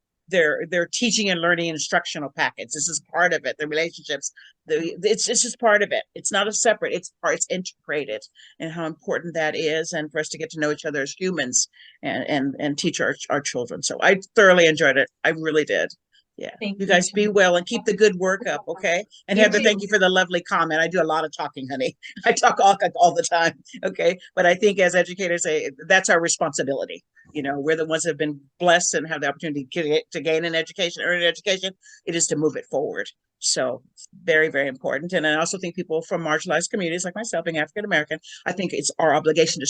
teaching and learning instructional package. This is part of it. The relationships, it's just part of it. It's not a separate, it's integrated, and how important that is, and for us to get to know each other as humans and teach our children. So I thoroughly enjoyed it. I really did. Yeah. Thank You guys be well and keep the good work up, okay? And You Heather, too. thank you for the lovely comment. I do a lot of talking, honey. I talk all the time, okay? But I think as educators, that's our responsibility. You know, we're the ones that have been blessed and have the opportunity to gain an education, earn an education. It is to move it forward. So very, very important. And I also think people from marginalized communities like myself, being African-American, I think it's our obligation to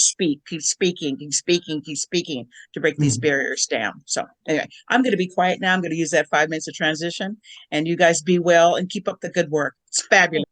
keep speaking to break these barriers down. So anyway, I'm going to be quiet now. I'm going to use that 5 minutes of transition, and you guys be well and keep up the good work. It's fabulous.